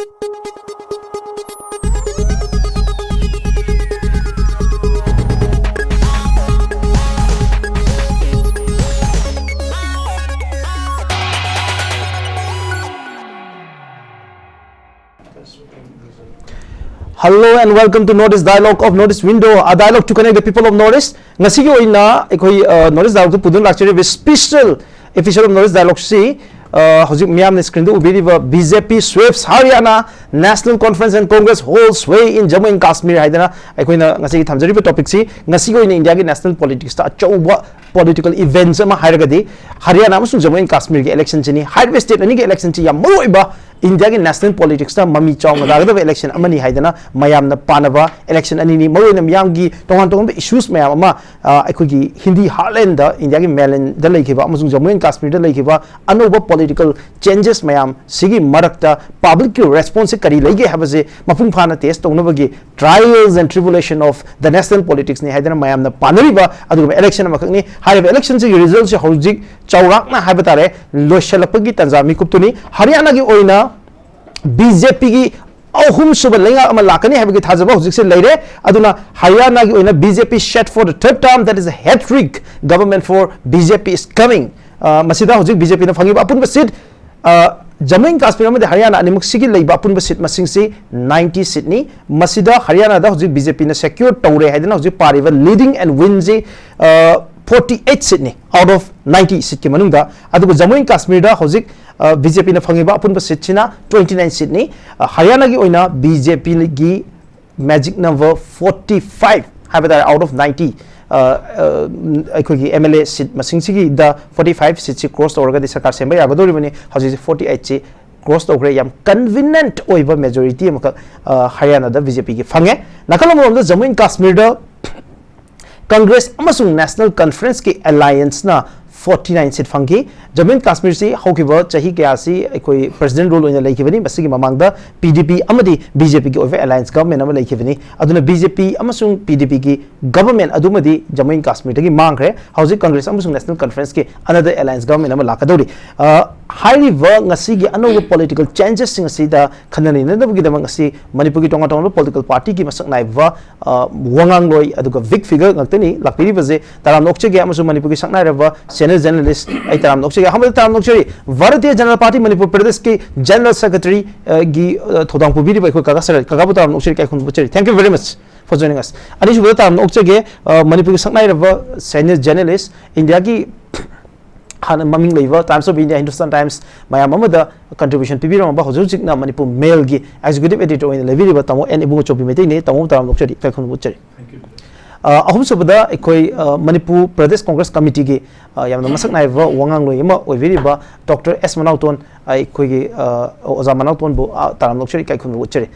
Hello and welcome to Northeast Dialogue of Northeast Window, a dialogue to connect the people of Northeast. Ngasi ko ina Northeast Dialogue to pudun lecture with special episode of Northeast Dialogue C. Hojik miyam ne screen do ubiriba BJP sweeps Haryana National Conference and Congress holds sway in Jammu and Kashmir. Haidana aikoina ngasi thamjari ba topic si ngasi ko ina India ki national politics ta chauba political events ama hairagadi Haryana amasung Jammu and Kashmir ki election chini highway state ani ki election chi yam maroiba India ki national politics ta mami chong dagada election amani haidana mayam na panaba election ani ni maroina miyam gi tongan issues mayam ama aikoi gi Hindi heartland da India ki mainland da laikhiba amasung Jammu and Kashmir da laikhiba anoba political changes mayam sigi marakta public ki response kari lege habase mapung phana test tongnabagi trials and tribulation of the national politics ni haidana mayam na panariba aduga election amakni haib election si result si hojik chaurakna haibatare loishalapagi tanzami kuptuni Haryana gi oina BJP ki ahum suba lenga ama lakani habagi thajaba hojik se leire aduna Haryana gi oina BJP set for the third term, that is a hat-trick government for BJP is coming. Masida hojik BJP na phangiba apun seat Jammu and Kashmir amade Haryana animuk sigi leiba apun seat masing si 90 seat ni masida Haryana da hojik BJP na secure tawre haidana hojik pariba leading and wins 48 seat ni out of 90 seat ki manungda adugo Jammu and Kashmir da hojik BJP na phangiba apun seat china 29 seat ni Haryana gi oina BJP gi magic number 45 habada out of 90 MLA seat masing the 45 seats cross over the Sarkar Semba Yagadori houses 48 seats cross over yam convenient over majority Haryana the BJP ki fange nakalam the Jammu and Kashmir the Congress amasung National Conference ki alliance na 49 seat fangi Jammu and Kashmir si hokiba chahi kya si ekoi president role oina laikibani basigi mamangda PDP amadi BJP ki over alliance government ama laikibani aduna BJP amasung PDP ki government adumadi Jammu and Kashmir gi mangre hausi Congress amasung National Conference ki another alliance government ama lakadori high river ngasi gi anoga political changes sing si da khanani na gi damang si Manipur gi tonga political party ki masak naiba wangang loi aduga big figure ngaktani lakpiri baje taram nokche gi amasung Manipur gi saknai raba journalist ay taram nokche हम ताम नोक्चरी Bharatiya Janata party Manipur प्रदेश के general secretary गी थोदांग पुबीरी bye को कागाबु ताम नोक्चरी काय खुन बुचरी thank you very much for joining us अनि सुबह ताम नोक्चगे मणिपुर के संगनाय रब सीनियर जर्नलिस्ट इंडिया की हान ममिंग लेबा Times of India Hindustan Times मायाम अमदा कंट्रीब्यूशन पिबिरम बा हजुजिकना मणिपुर मेल गी एग्जीक्यूटिव एडिटर ओइन लेबिरिबा तमो एन इबुंगचोबी मेते ने तमो ताम नोक्चरी काय खुन बुचरी thank you ahum subada ekoi Manipur Pradesh Congress Committee gi yamna masak naiba wangang loi ma oiviriba Dr. S Manaoton ekoi gi oza Manaoton bo taram lokchari kai khun wuchere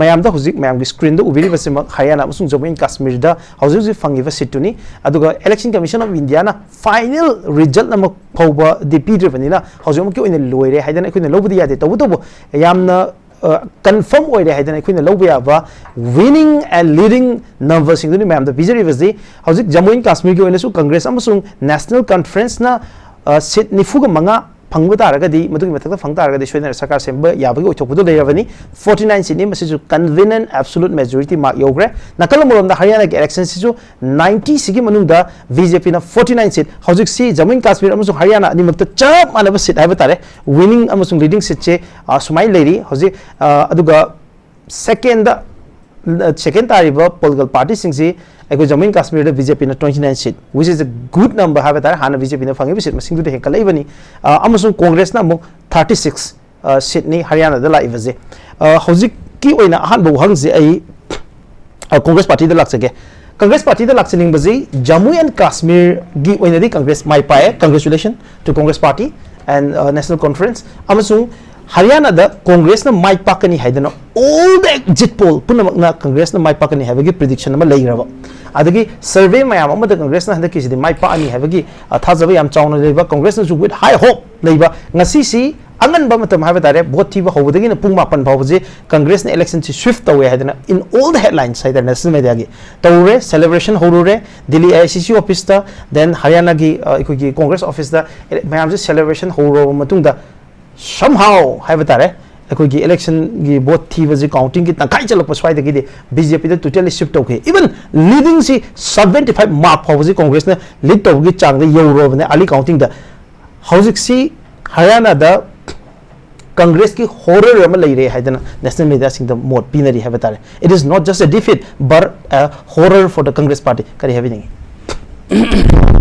mayam da huzik mayam gi screen da ubiriba sema Haryana amasung Jammu and Kashmir da hauji fangiba situni aduga Election Commission of India na final result na phauba DP drivenina hauji ki oina loire haidana ekoi na lobudi yade tabu tabu yamna confirm oire haidana ekoi na lobu yaba winning and leading numbers singduni ma'am the visual was the hauzik Jammu and Kashmir ki oina su Congress amasung National Conference na seat nifuga manga phangba taragadi madugi mathakta phang taragadi soina sarkar semba yabagi othokpudo leirabani 49 seat ni masisu convenient absolute majority mark yogre nakalamom da Haryana ki election sisu 90 sigi manungda BJP na 49 seat hauzik si Jammu and Kashmir amasung Haryana ani makta chap manaba seat haiba tare winning amasung leading seat che sumai leiri hauzik aduga second tariba political party singsi eko Jammu and Kashmir da BJP na 29 seat which is a good number have tare hana BJP na fangi seat masing du de hekalai bani amasung Congress na mo 36 seat ni Haryana da lai vaje hauzik ki oina han bo hangse ai Congress party da laksage Congress party da laksening baje Jammu and Kashmir gi oina di Congress mai pae congratulations to Congress party and National Conference amasung Haryana da Congress na mai pakani haidana all the exit poll punamak na Congress na mai pakani habagi prediction ma leiraba adagi survey mayam amada Congress na handaki sidi mai pa ani habagi thajaba yam chawna leiba Congress na with high hope leiba ngasi si angan ba matam haba tare vote thiba hobodagi na pung mapan bawje Congress na election si swift away haidana in all the headlines haidana national media gi tawre celebration horure Delhi ICC office ta then Haryana gi ikogi Congress office da mayam se celebration horo matung da somehow have tare अखोगी election की vote थी बजे counting की तंखाई चलप स्वाइद की BJP द टोटली शिफ्ट तौखे इवन लीडिंग सी 75 मार्क फावजे कांग्रेस ने लीड तौगी चांग द यौरोबने अली काउंटिंग द हौजिक सी हरियाणा द कांग्रेस की हॉरर अम लेरे हाइदना नेशनल मीडिया सिंग द मोड पीनरी है बतारे it is not just a defeat but a horror for the Congress party करी हैविंग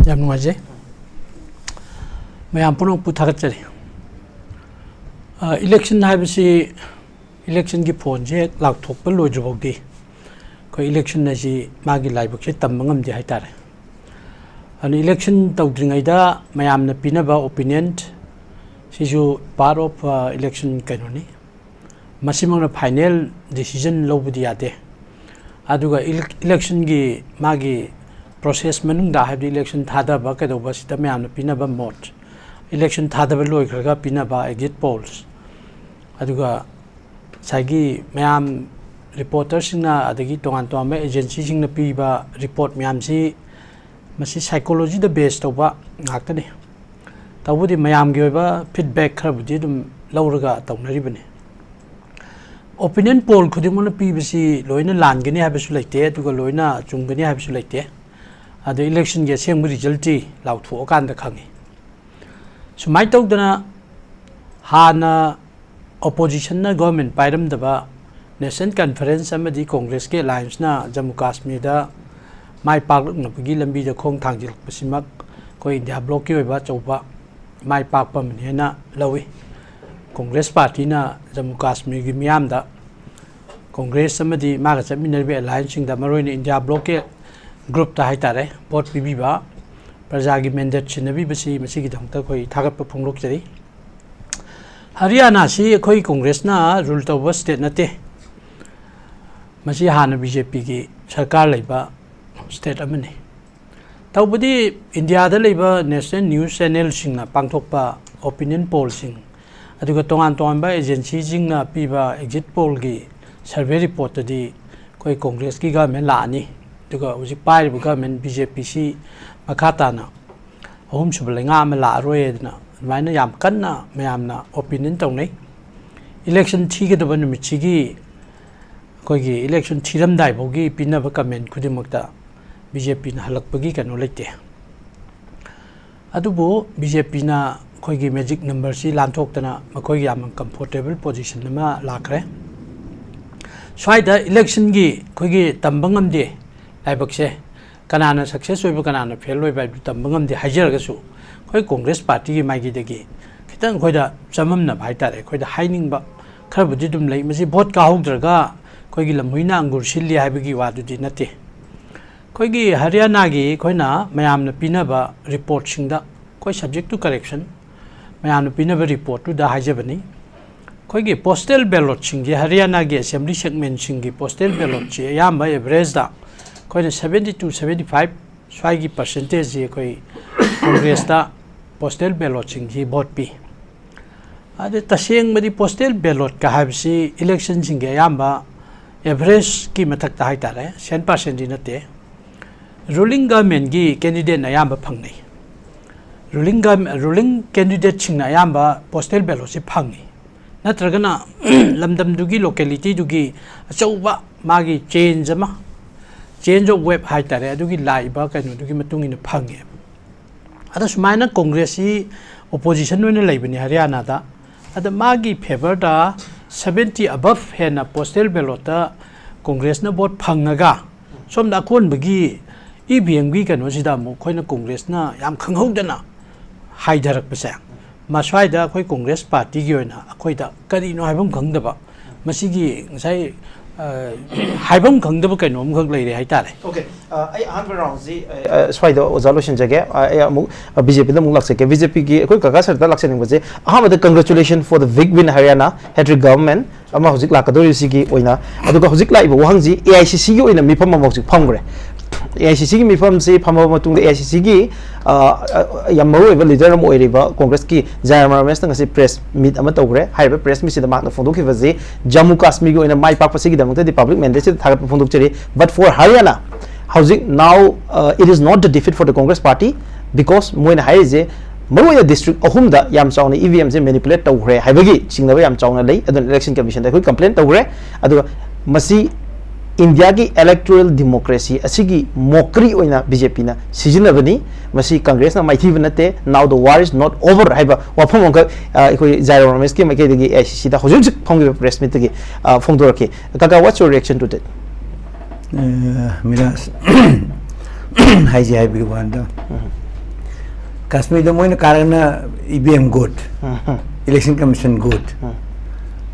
याम नुआजे मैं आपनो पुथागत चले इलेक्शन है इलेक्शन की फोन से लाथोप लोजबी कोई इलेक्शन मागी लाइबक से तमगमदे हाइतारे अन इलेक्शन तौद्रिंगैद मयामना पीनबा ओपिनियन सिजु पार्ट ऑफ इलेक्शन कैनोनी मसिमंगना फाइनल डिसीजन लौबदी यादे अदुगा इलेक्शन की मागी प्रोसेस मनुंगदा हाइबदि इलेक्शन थादबा कैदोबा सिदा मयामना पीनबा मोड इलेक्शन थादबा लोइखरगा पीनबा एग्जिट पोल्स अदुगा सागी मैम रिपोर्टर्सना अदगी तोंगान तोंगान एजेंसी सिंगना पीबा रिपोर्ट मैम सी मसी साइकोलॉजी द बेस तौबा ngaktane तबुदी मैम की ओइबा फीडबैक खरबुदी दुम लौरगा तौनरिबने ओपिनियन पोल खुदिमोन पीबसी लोइना लानगनी हाबसु लैते अदुगा लोइना चुंगनी हाबसु लैते अद इलेक्शन के सेंग रिजल्टी लाउथो कान द खंगी सुमाइ तौदना हाना opposition na government pairam daba nation conference amadi congress ke alliance na jammu kashmir da mai pak na pagi lambi da khong thangjil pasimak ko india block ki oiba chauba mai pak pam ne na lawi congress party na jammu kashmir gi miyam da congress amadi ma ga chaminner be alliance sing da maroi na india block ke group ta hai tare vote pibi ba praja gi mandate chinabi basi masi gi dang ta koi thagat pa phonglok jari Haryana से अखोई कांग्रेस ना rule तब state नते मसी हाना BJP की सरकार लेबा state अमने तबुदी India दा लेबा नेशनल न्यूज चैनल सिंगना पांगथोकपा ओपिनियन पोल सिंग अदुगा तोंगान तोंगानबा एजेंसी सिंगना पीबा एग्जिट पोल की सर्वे रिपोर्ट दी कोई कांग्रेस की गवर्नमेंट लानी दुगा उजि पाइब गवर्नमेंट बीजेपी सी मखाताना अहुम सुबलेंगा अम लारोयदना माइना याम कन्ना मयामना ओपिनियन तौनै इलेक्शन थीगदब नुमिचिगी कोइगी इलेक्शन थीरमदाइ बोगी पिनब कमेंट खुदिमक्ता बीजेपी ना हलकपगी कनो लेते अदुबो बीजेपी ना कोइगी मैजिक नंबर सी लानथोक्तना मकोइगी याम कंफर्टेबल पोजीशन नमा लाखरे स्वाइदा इलेक्शन की कोइगी तंबंगमदे लाइबक्से कनाना सक्सेस होइबो कनाना फेल होइबा तंबंगमदे हाइजरगसु कोई कांग्रेस पार्टी की माइगी दगी खितंग खोइदा चममना भाइतारे खोइदा हाइनिंगबा खरबुदि दुम लै मसी भोट काहौद्रगा कोइगी लमुइना अंगुर सिल्ली हाइबगी वादुदि नते कोइगी हरियाणा की खोइना मयामना पिनबा रिपोर्ट सिंगदा कोइ सब्जेक्ट टू करेक्शन मयामना पिनबा रिपोर्ट टू दा हाइजबनी कोइगी पोस्टल बैलेट सिंग हरियाणा की असेंबली सेगमेंट सिंग पोस्टल बैलेट से याम एवरेज दा कोइना 70 to 75 स्वाइगी परसेंटेज जे कोइ कांग्रेस दा पोस्टल बैलेट सिंग ही वोट पी अदे तसेंग बदी पोस्टल बैलेट का हाबसी इलेक्शन सिंग के याम्बा एवरेज की मथक ता हाइतारे 100% दी नते रूलिंग गवर्नमेंट की कैंडिडेट ना याम्बा फंगनै रूलिंग कैंडिडेट सिंग ना याम्बा पोस्टल बैलेट से फंगै नत्रगना लमदम दुगी लोकेलिटी दुगी अचौबा मागी चेंज ऑफ वेब हाइतारे अदुगी लाइबा कैनो दुगी मतुंगिन फंगे अदा सुमाइना कांग्रेस ओपोजिशन में लेबनी हरियाणा दा अदा मागी फेवर दा 70 अबव हेना पोस्टल बैलेट कांग्रेस ना वोट फंगगा सोम दा कोन बगी ईवीएम की कनो सिदा मो खोइना कांग्रेस ना याम खंगहौदना हाइदरक पसे मास्वाइदा खोइ कांग्रेस पार्टी की ओइना अखोइदा करिनो हाइबम खंगदबा मसिगी ngsai हाइबम खंगदब कैनोम खंग लेरे हाइतारे ओके आई अहम राउंड जी स्वाइदो ओजालोशन जगे आई अमु बीजेपी द मुग लक्से के बीजेपी की कोई काका सरता लक्से निंग बजे Ahmed congratulation for the big win Haryana hattrick government अमा हुजिक लाकदोरि सिगी ओइना अदुगा हुजिक लाइबो वहंजी एआईसीसी की ओइना मिफम ममोजिक फंगरे एआईसीसी की मिफम से फम मतुंग एआईसीसी की यम मरुइबा लीडर अम ओइरिबा कांग्रेस की जनरल रमेश तंगसी प्रेस मीट अमा तौग्रे हाइबा प्रेस मीट सिदा माकना फोंदोखिबजे जम्मू कश्मीर की ओइना माइ पाकपा सिगी दमते द पब्लिक मैंडेट से थागत फोंदोकचरी but for Haryana Housing now it is not the defeat for the Congress party because moina haije मरुआ डिस्ट्रिक्ट अहुमदा याम चावना ईवीएम से मैनिपुलेट तौग्रे हाइबगी चिंगनबा याम चावना लई अदुन इलेक्शन कमीशन दा कोई कंप्लेन तौग्रे अदुगा मसी इंडिया की इलेक्टोरल डेमोक्रेसी असिगी मोकरी ओइना बीजेपी ना सिजिनबनी मसी कांग्रेस ना माइथीब नते now the war is not over हाइबा वाफम अंक कोई जायरो रमेश के मके दगी एसीसी दा होजुज फोंगे प्रेस मीट दगी फोंदोरके काका what's your reaction to that मिराज हाइजे हाइबी वांदा कश्मीर द मोइन कारण EVM good election commission good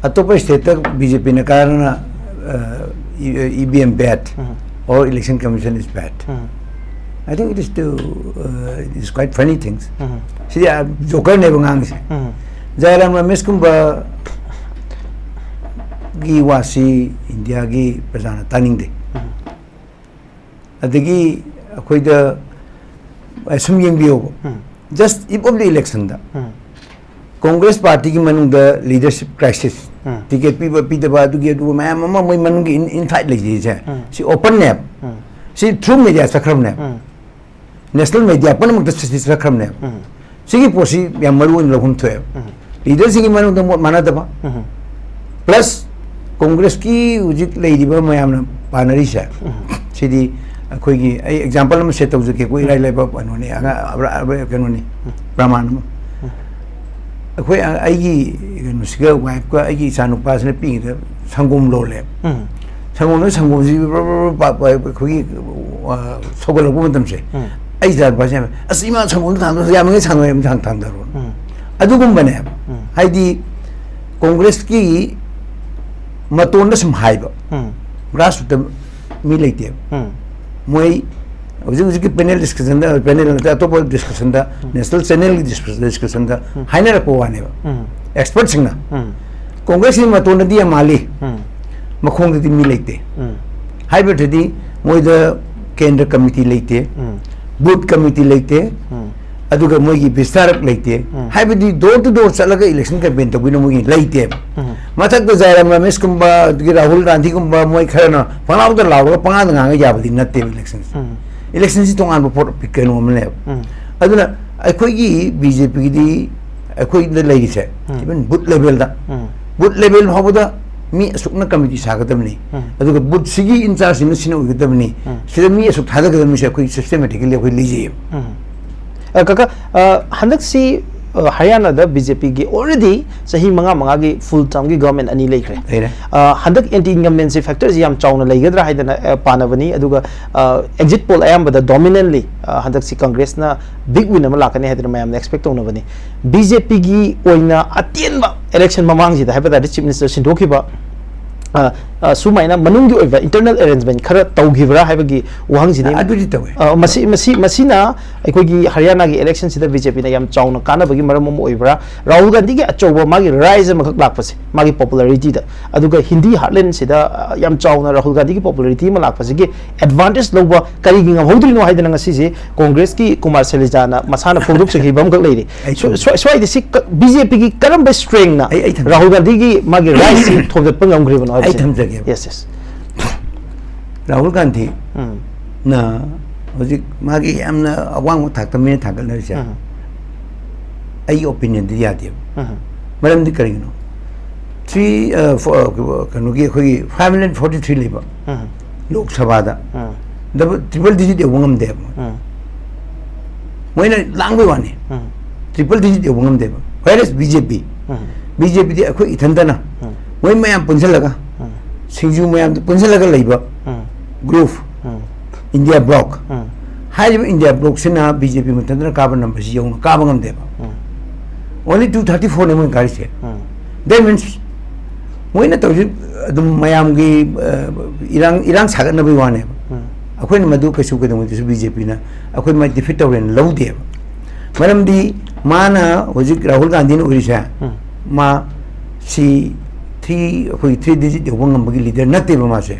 अतोप स्टेट तक बीजेपी ने कारण EVM bad or election commission is bad. I think it is quite funny things. See, joker ne bangang se. Jairam ramesh kumba gi wasi India gi prajana taning de. Adigi akoi da asum yeng biyo. Just if of the election da. Congress party ki manung da leadership crisis. Ticket people Peter Badu get to my mamma manung in fight like this. She open nap. She true media sacrum nap. National media panam the sacrum nap. She posi Yamaru in Locum 12. Leaders in Manu the Manataba. Plus Congress ki Ujik lady Mayam Panarisha. She the Kogi example set of the Kikui Laba Panoni Brahman. अखोई आईगी नुसिगा wife को आईगी सानुपास ने ping the संगम लोले संगम जी अखोई सोगल को मतम से आई jar बासे असीमा संगम थांदो यामगे सांगो यम थांदरो अदुगुम बने हाइदी कांग्रेस की मतोन सम हाइबो ग्रास मी लेते मोई उसी पैनल डिस्कशन पैनल अतोप डिस्कशन नेशनल चैनल डिस्कशन हाइनर पोवाने एक्सपर्ट सिंगना कांग्रेस की मतोनदी माली मखोंगदी मी लेते हाइबेटदी मोइद केंद्र कमिटी लेते बूथ कमिटी लेते अदुगा मोइगी विस्तारक लेते हाइबेदी डोर टू डोर चलगा इलेक्शन कैंपेन तबिनो मोइगी लेते मथक द जायराम रमेश कुंबा राहुल गांधी कुंबा मोइ खरना पनाव द लावगा पांगा गांगा याबदी नते इलेक्शन इलेक्शन से तोंगान बपोर पिकनो मने अदुना अखोगी बीजेपी दी अखोई द लेगिसे इवन बूथ लेवल होबदा मी असुकना कमिटी सागदमनी अदुगा बूथ सिगी इंचार्ज सिन उगदमनी सिदा मी असुक थादगदमनी से अखोई सिस्टमैटिकली अखोई लीजे काका हंदक सी हरियाणा द बीजेपी की ऑलरेडी सही मंगा की फुल टर्म की गवर्नमेंट अनी लेखरे हंदक एंटी इनकम्बेंसी फैक्टर्स याम चाउना लेगदरा हाइदना पानबनी अदुगा एग्जिट पोल अयाम डोमिनेंटली हंदक सी कांग्रेस ना बिग विन अमा लाकने हाइदना मयाम एक्सपेक्ट तौनबनी बीजेपी की ओइना अतेनबा इलेक्शन ममांग जिदा हाइबदा चीफ मिनिस्टर सिंदोखिबा सुमाइना मनुंगी ओइबा इंटरनल अरेंजमेंट खरा तौगिबरा हाइबगी वहांजिनी अदुदि तवे मसीना अखोगी हरियाणा की इलेक्शन सिदा बीजेपी ना याम चाउना कानबगी मरम मम ओइबरा राहुल गांधी की अचौबा मागी राइज मखक लाकपसे मागी पॉपुलैरिटी दा अदुगा हिंदी हार्टलैंड सिदा याम चाउना राहुल गांधी की पॉपुलैरिटी मा लाकपसे की एडवांटेज लौबा करिगी ngam हाइदना ngasi जे कांग्रेस की कुमार सैलजाना मसाना फोंदुक सखी बम गक लेरी स्वाइदि सि बीजेपी की करम बे स्ट्रेंग ना राहुल गांधी की मागी राइज सि थोबदप ngam Yes, yes. Rahul Gandhi na hoji magi amna awang thak tamine thakal na sia ai opinion di ya dia maram di karingno 543 leba lok sabha da triple digit wangam de moina langbe wani triple digit wangam de whereas BJP di akhoi ithandana moi mayam punjalaga Singh mayam punjalaga leiba group India block hai India block sina BJP mutandra carbon number si yung kabangam deba only 234 ne moi gari se that means moi na to dum mayam gi irang sagat na bi wane akhoi na madu kasu ka dum BJP na akhoi ma defeat tawren low de maram di mana hoji Rahul Gandhi no urisa ma si 3 digit wangam bagi leader nate ba ma se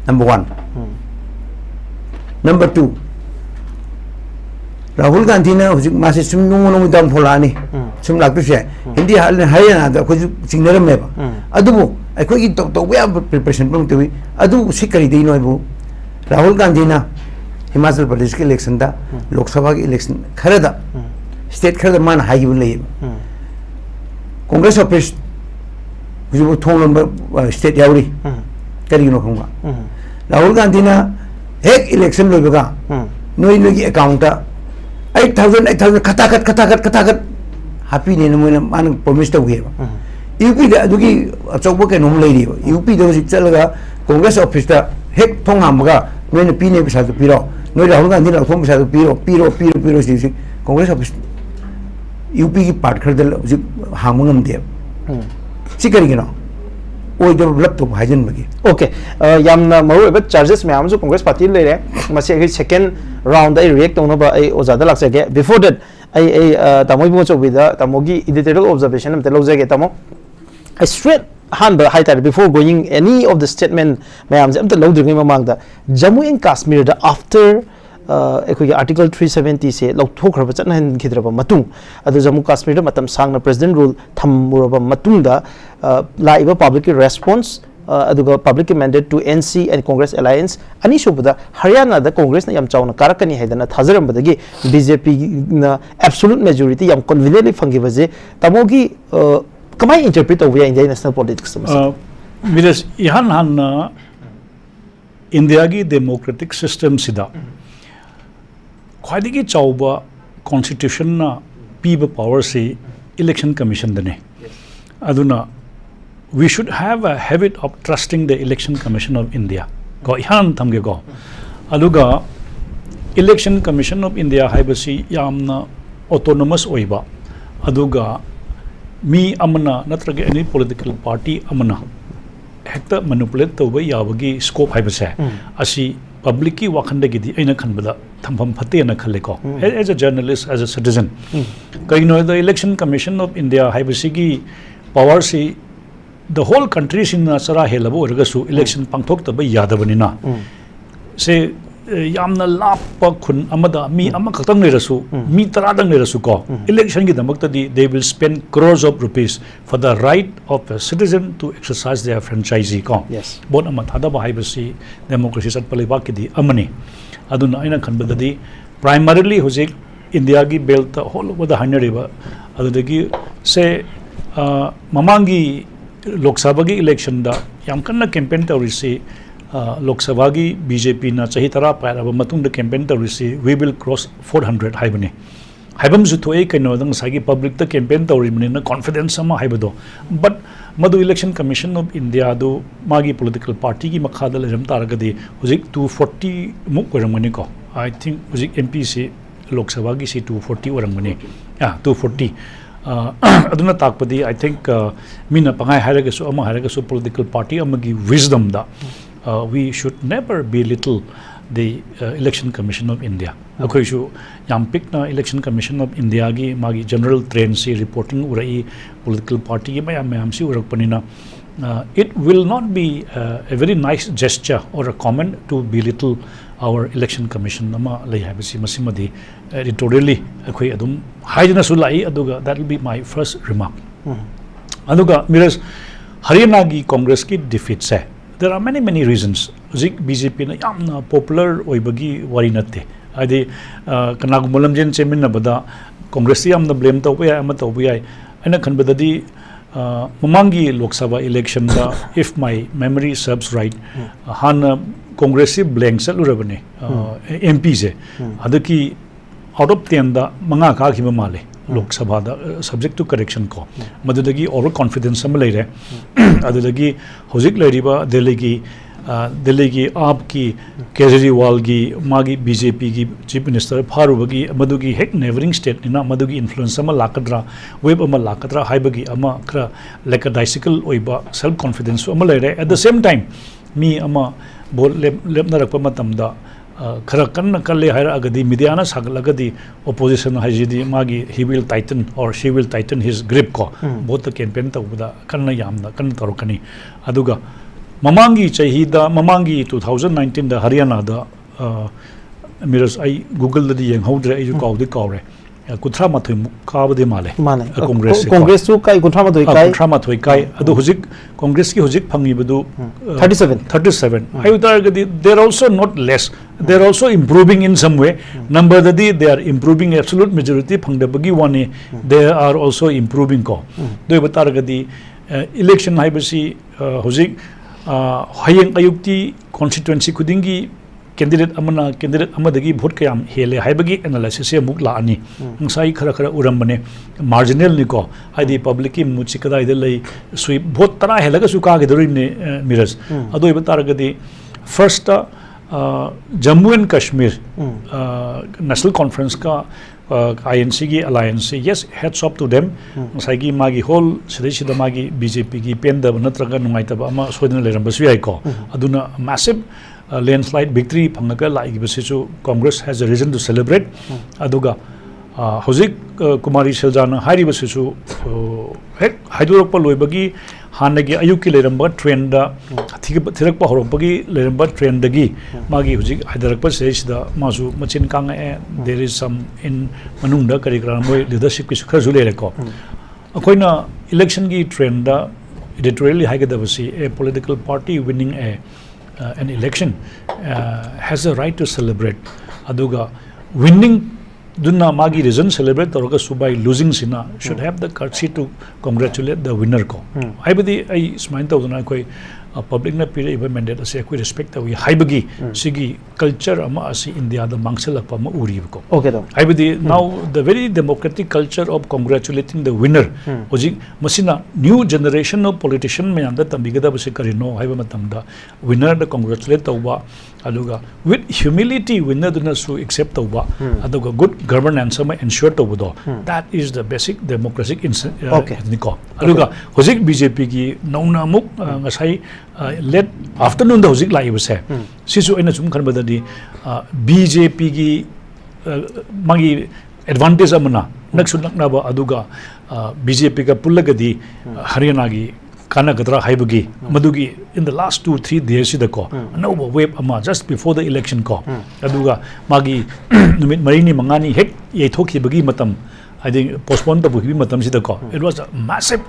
number 1 number 2 Rahul Gandhi na hujik ma se sum nung dam pholani sum lak tu se hindi Haryana da ko singnaram me ba adubu ai ki to we preparation pang tu adu sikari dei no bu Rahul Gandhi na Himachal Pradesh ke election da Lok Sabha ke election khara da state khar man hai gi le congress office huju thong number state yauri kari no khonga Rahul Gandhi na hek election lo bega noi gi account 8,000 katakat happy ne mo man promise to gi UP da dugi achok ke nom lei ri UP da sik chalaga congress office da hek thong ham ga noi na pi ne pisa to piro noi Rahul Gandhi la thong pisa to piro si congress office UP ki part khar dal hamungam de sikari gi no oi da laptop hajen bagi okay yamna maru ba charges me amju congress party le re mase second round ai react tong ba ai oza da lakse ge before that ai tamoi bu chobi da tamogi editorial observation am te lo jage tamo I straight hand high tide before going any of the statement mayam am te lo dringi mamang da Jammu and Kashmir da after article 370 se lok thokhraba chatna hen khidraba matung adu Jammu Kashmir da matam sangna president rule thammuraba matung da laiba public response aduga public mandate to NC and Congress alliance ani shubada Haryana da Congress na yam chawna karakani haidana thajaram badagi BJP na absolute majority yam conveniently fangibaje tamogi kamai interpret over Indian national politics Miraj ihan han India gi democratic system sida khwaidigi chawba constitution na piba power se election commission dane aduna we should have a habit of trusting the election commission of India go ihan thamge go aluga election commission of India haibasi yamna autonomous oiba aduga mi amana natraga any political party amana hekta manipulate tawba yabagi scope haibase asi public ki wakhanda gidi aina khanbada thampham phate na khale ko as a journalist as a citizen kaino the election commission of India haibasi gi power si the whole country sin sara helabo ergasu election pangthok taba yadabanina se yamna lapa khun amada mi amakhtang nerasu mi taradang nerasu ko election gi damakta di they will spend crores of rupees for the right of a citizen to exercise their franchise ko yes bon amathada ba haibasi democracy sat paliba ki di amani aduna aina khanbada di primarily hojik India gi belt whole over the hanariba adudagi se mamangi Lok Sabha gi election da yam kanna campaign tawrisi Lok Sabha gi BJP na chahi tara pairaba matung da campaign tawrisi we will cross 400 haibani haibam ju thoi kaino dang sagi public da campaign tawri mani na confidence sama haibado but madu election commission of India do magi political party gi makhada leram taragadi hujik 240 muk oramani ko I think hujik MPC Lok Sabha gi si 240 oramani 240 aduna takpadi I think mina pangai haragasu ama haragasu political party amagi wisdom da we should never belittle the election commission of India akoi shu yam pikna election commission of India gi magi general trend si reporting urai political party gi mayam si urak panina it will not be a very nice gesture or a comment to belittle our election commission nama lai habisi masimadi editorially akoi adum haidina su lai aduga that will be my first remark aduga Miraj Haryana gi Congress ki defeat se there are many reasons zik BJP na yamna popular oibagi wari natte adi kanagu mulamjen chemin na bada Congress yamna blame tawbe ama tawbe ai ana khanbadadi mamangi Lok Sabha election da if my memory serves right han Congress blank salurabane MP se adaki out of 10 da manga ka khiba male Lok Sabha da subject to correction ko madudagi over confidence am leire adudagi hojik leiriba Delhi gi aapki Kejriwal gi magi BJP gi chief minister pharubagi madugi hek neighboring state ina madugi influence ama lakadra web ama lakadra haibagi ama kra lekadicycle oiba self confidence ama leire at the same time mi ama bol lepnarakpa matamda khara kanna kalle haira agadi mediana sagalagadi opposition hajidi magi he will tighten or she will tighten his grip ko both the campaign tawda kanna yamna kanna tarokani aduga mamangi chahida mamangi 2019 da Haryana da Miraj ai Google da yeng hodre ai kaudi kaure kuthra mathoi kabade male Congress su kai kuthra mathoi kai adu hujik Congress ki hujik phangi badu 37 I would argue they are also not less they are also improving in some way. Number that they are improving absolute majority phang da bagi one they are also improving ko. Do batar gadi election hai basi hojik hayeng ayukti constituency kudingi candidate amadagi vote kayam hele haibagi analysis se muk la ani ngai khara khara uram bane marginal ni ko haidi public ki muchi kada ide lai sui vote tara helaga su ka ge dori ne Miraj adoi bataragadi first Jammu and Kashmir national conference ka INC ki alliance yes heads up to them ngai gi magi whole sidai magi BJP ki penda natraga nungai ta ama soidna leram basu ai ko aduna massive landslide victory phangaga laigi basisu Congress has a reason to celebrate aduga hozik Kumari Seljana hari basisu hek haidurok pa loibagi hanagi ayuki leramba trend da thirak pa horopagi leramba trend dagi magi hozik haidarak pa sida masu machin kang there is some in manungda karikram moi leadership ki sukhar jule ko akoina election gi trend da editorially haigada basi a political party winning an election has a right to celebrate aduga winning dunna magi reason celebrate toroga subai losing sina should have the courtesy to congratulate the winner ko haibadi ai smain tawduna koi public na pire iba mandate ase koi respect tawi haibagi sigi culture ama asi India da mangselak pa ma uri ko okay do haibadi now the very democratic culture of congratulating the winner hoji masina new generation of politician me anda tambigada base karino haiba matamda winner da congratulate tawba aduga with humility winner duna su accept tawba aduga good governance ma ensure tawdo that is the basic democratic niko aduga hojik BJP ki nauna muk ngasai late afternoon da hojik lai base sisu aina sum khan badadi BJP ki magi advantage amana naksu nakna ba aduga BJP ka pullagadi Haryana gi kana gadra haibagi madugi in the last 2-3 days da ko no wave ama just before the election ko aduga magi numit marini mangani hek ye thoki bagi matam I think postpone the buhi matam sida ko it was a massive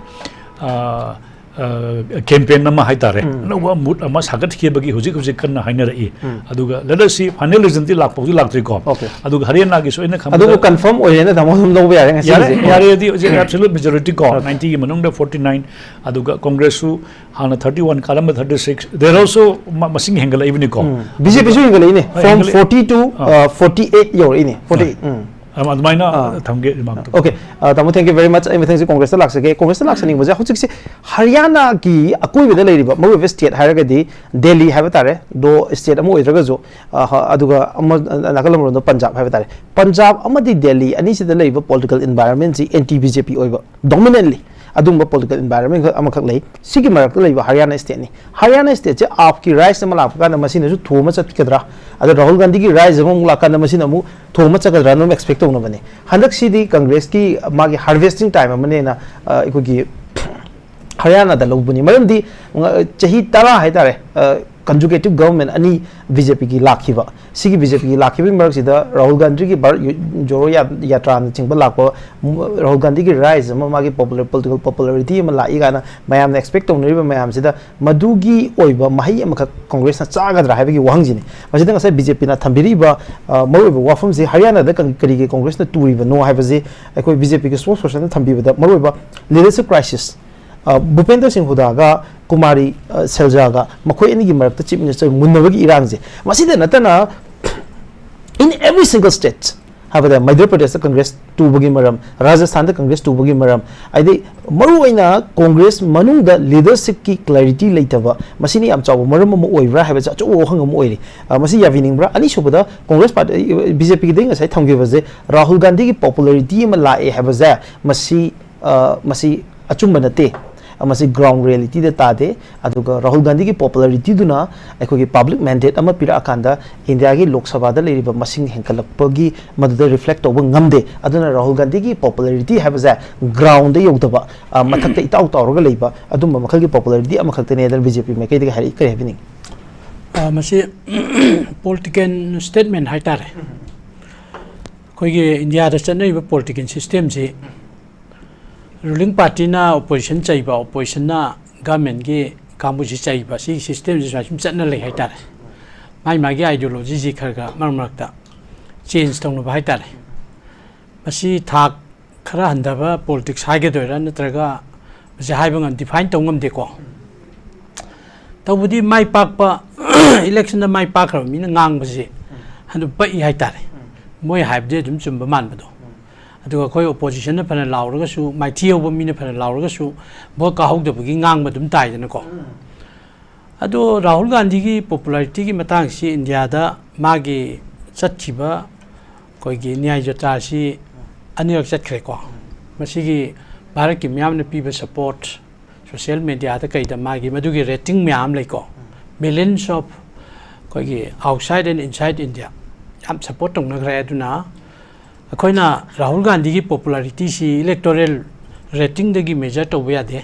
campaign nama haitare no mood ama sagat ki bagi hujik kana haina rai aduga let us see final result ti lak pawdi lak tri ko aduga Haryana gi so ina kham aduga confirm oyena damo hum lo ya ngasi yare di absolute majority ko 90 gi manung da 49 aduga Congress su hana 31 kalam 36 there also masing hengala even ko BJP su hengala ine from 40 to 48 yor ine 48 admaina thamge remark okay tamu thank you very much I think Congress la laksage Congress la laksani baja hojik se Haryana ki akoi beda leiriba maru state hairagadi Delhi haiba tare do state amu oiraga jo aduga nakalamro do Punjab haiba tare Punjab amadi Delhi ani sida leiba political environment si anti BJP oiba dominantly adumba political environment amakak lei sigi marak leiba Haryana state ni Haryana state je aapki rise ma lapka na masina ju thoma chat kedra adu Rahul Gandhi ki rise among laka na masina mu thoma chakadra no expect to no bane handak sidi Congress ki magi harvesting time amane na iko gi Haryana da lobuni maramdi chahi tara haitare conjugative government ani BJP ki lakhiba sigi BJP ki lakhibi marak sida Rahul Gandhi ki bar joro yatra na chingba lakwa Rahul Gandhi ki rise magi political popularity ma lai gana mayam na expect to riba mayam sida madugi oiba mahi amaka Congress na chagadra haiba ki wahangjini masida ngasai BJP na thambiriba maroiba wafam se Haryana da kari ki Congress na turiba no haiba je akoi BJP ki spokesperson na thambiba da maroiba leadership crisis Bhupendra Singh Hudaga Kumari Seljaga makhoi ani gi marakta chief minister munnabagi irangje masida natana in every single state have the Madhya Pradesh Congress tu bagi maram Rajasthan the Congress tu bagi maram ide maru aina Congress manung da leadership ki clarity leitaba masini am chaw maram mo oibra have cha cho hangam oiri masi yavining bra ani subada Congress party BJP ki ding sai thamge baje Rahul Gandhi ki popularity ma lae have za masi achumba nate amasi ground reality de tade aduga Rahul Gandhi ki popularity duna aikogi public mandate ama pira akanda India gi Lok Sabha da leriba masing henkalapagi maduda reflect oba ngamde aduna Rahul Gandhi ki popularity have za ground de yodaba mathakta itaw tawroga leiba aduma makhal ki popularity ama khaktene da BJP me kai de hari kare happening masi political statement haitare koigi India da chanai ba political system je ruling party na opposition chaiba opposition na government ge kamuji chaiba si system ji sa chimchatna lei haitare मागी ideology जी Kharga मरमरकता change तौनबा हाइतारे मसी थाक खरा हंदबा politics हाइगेदोरा नत्रगा मसी हाइबंग define तौंगमदेको तौबुदी माइ पाकपा election माइ पाखरा Meena ngang हंदु पई हाइतारे मोय हाइबदे दुम चुम्बा मानबदो अदुगा कोई opposition न फना लाउरगसु माइथियोब मीना फना लाउरगसु बो काहौदबगी ngang दुम ताइदनको अदो राहुल गांधी की पॉपुलैरिटी की मतंग से इंडिया दा मागी चटखिबा कोई न्याय यात्रा से अनिरक चटखरे को मसीगी भारत की म्याम ने पीबे सपोर्ट सोशल मीडिया दा कई दा मागी मदुगी रेटिंग म्याम लेको मिलियंस ऑफ कोई आउटसाइड एंड इनसाइड इंडिया याम सपोर्ट तौनग्रे अदुना अखोइना राहुल गांधी की पॉपुलैरिटी से इलेक्टोरल रेटिंग दगी मेजर तौबे यादे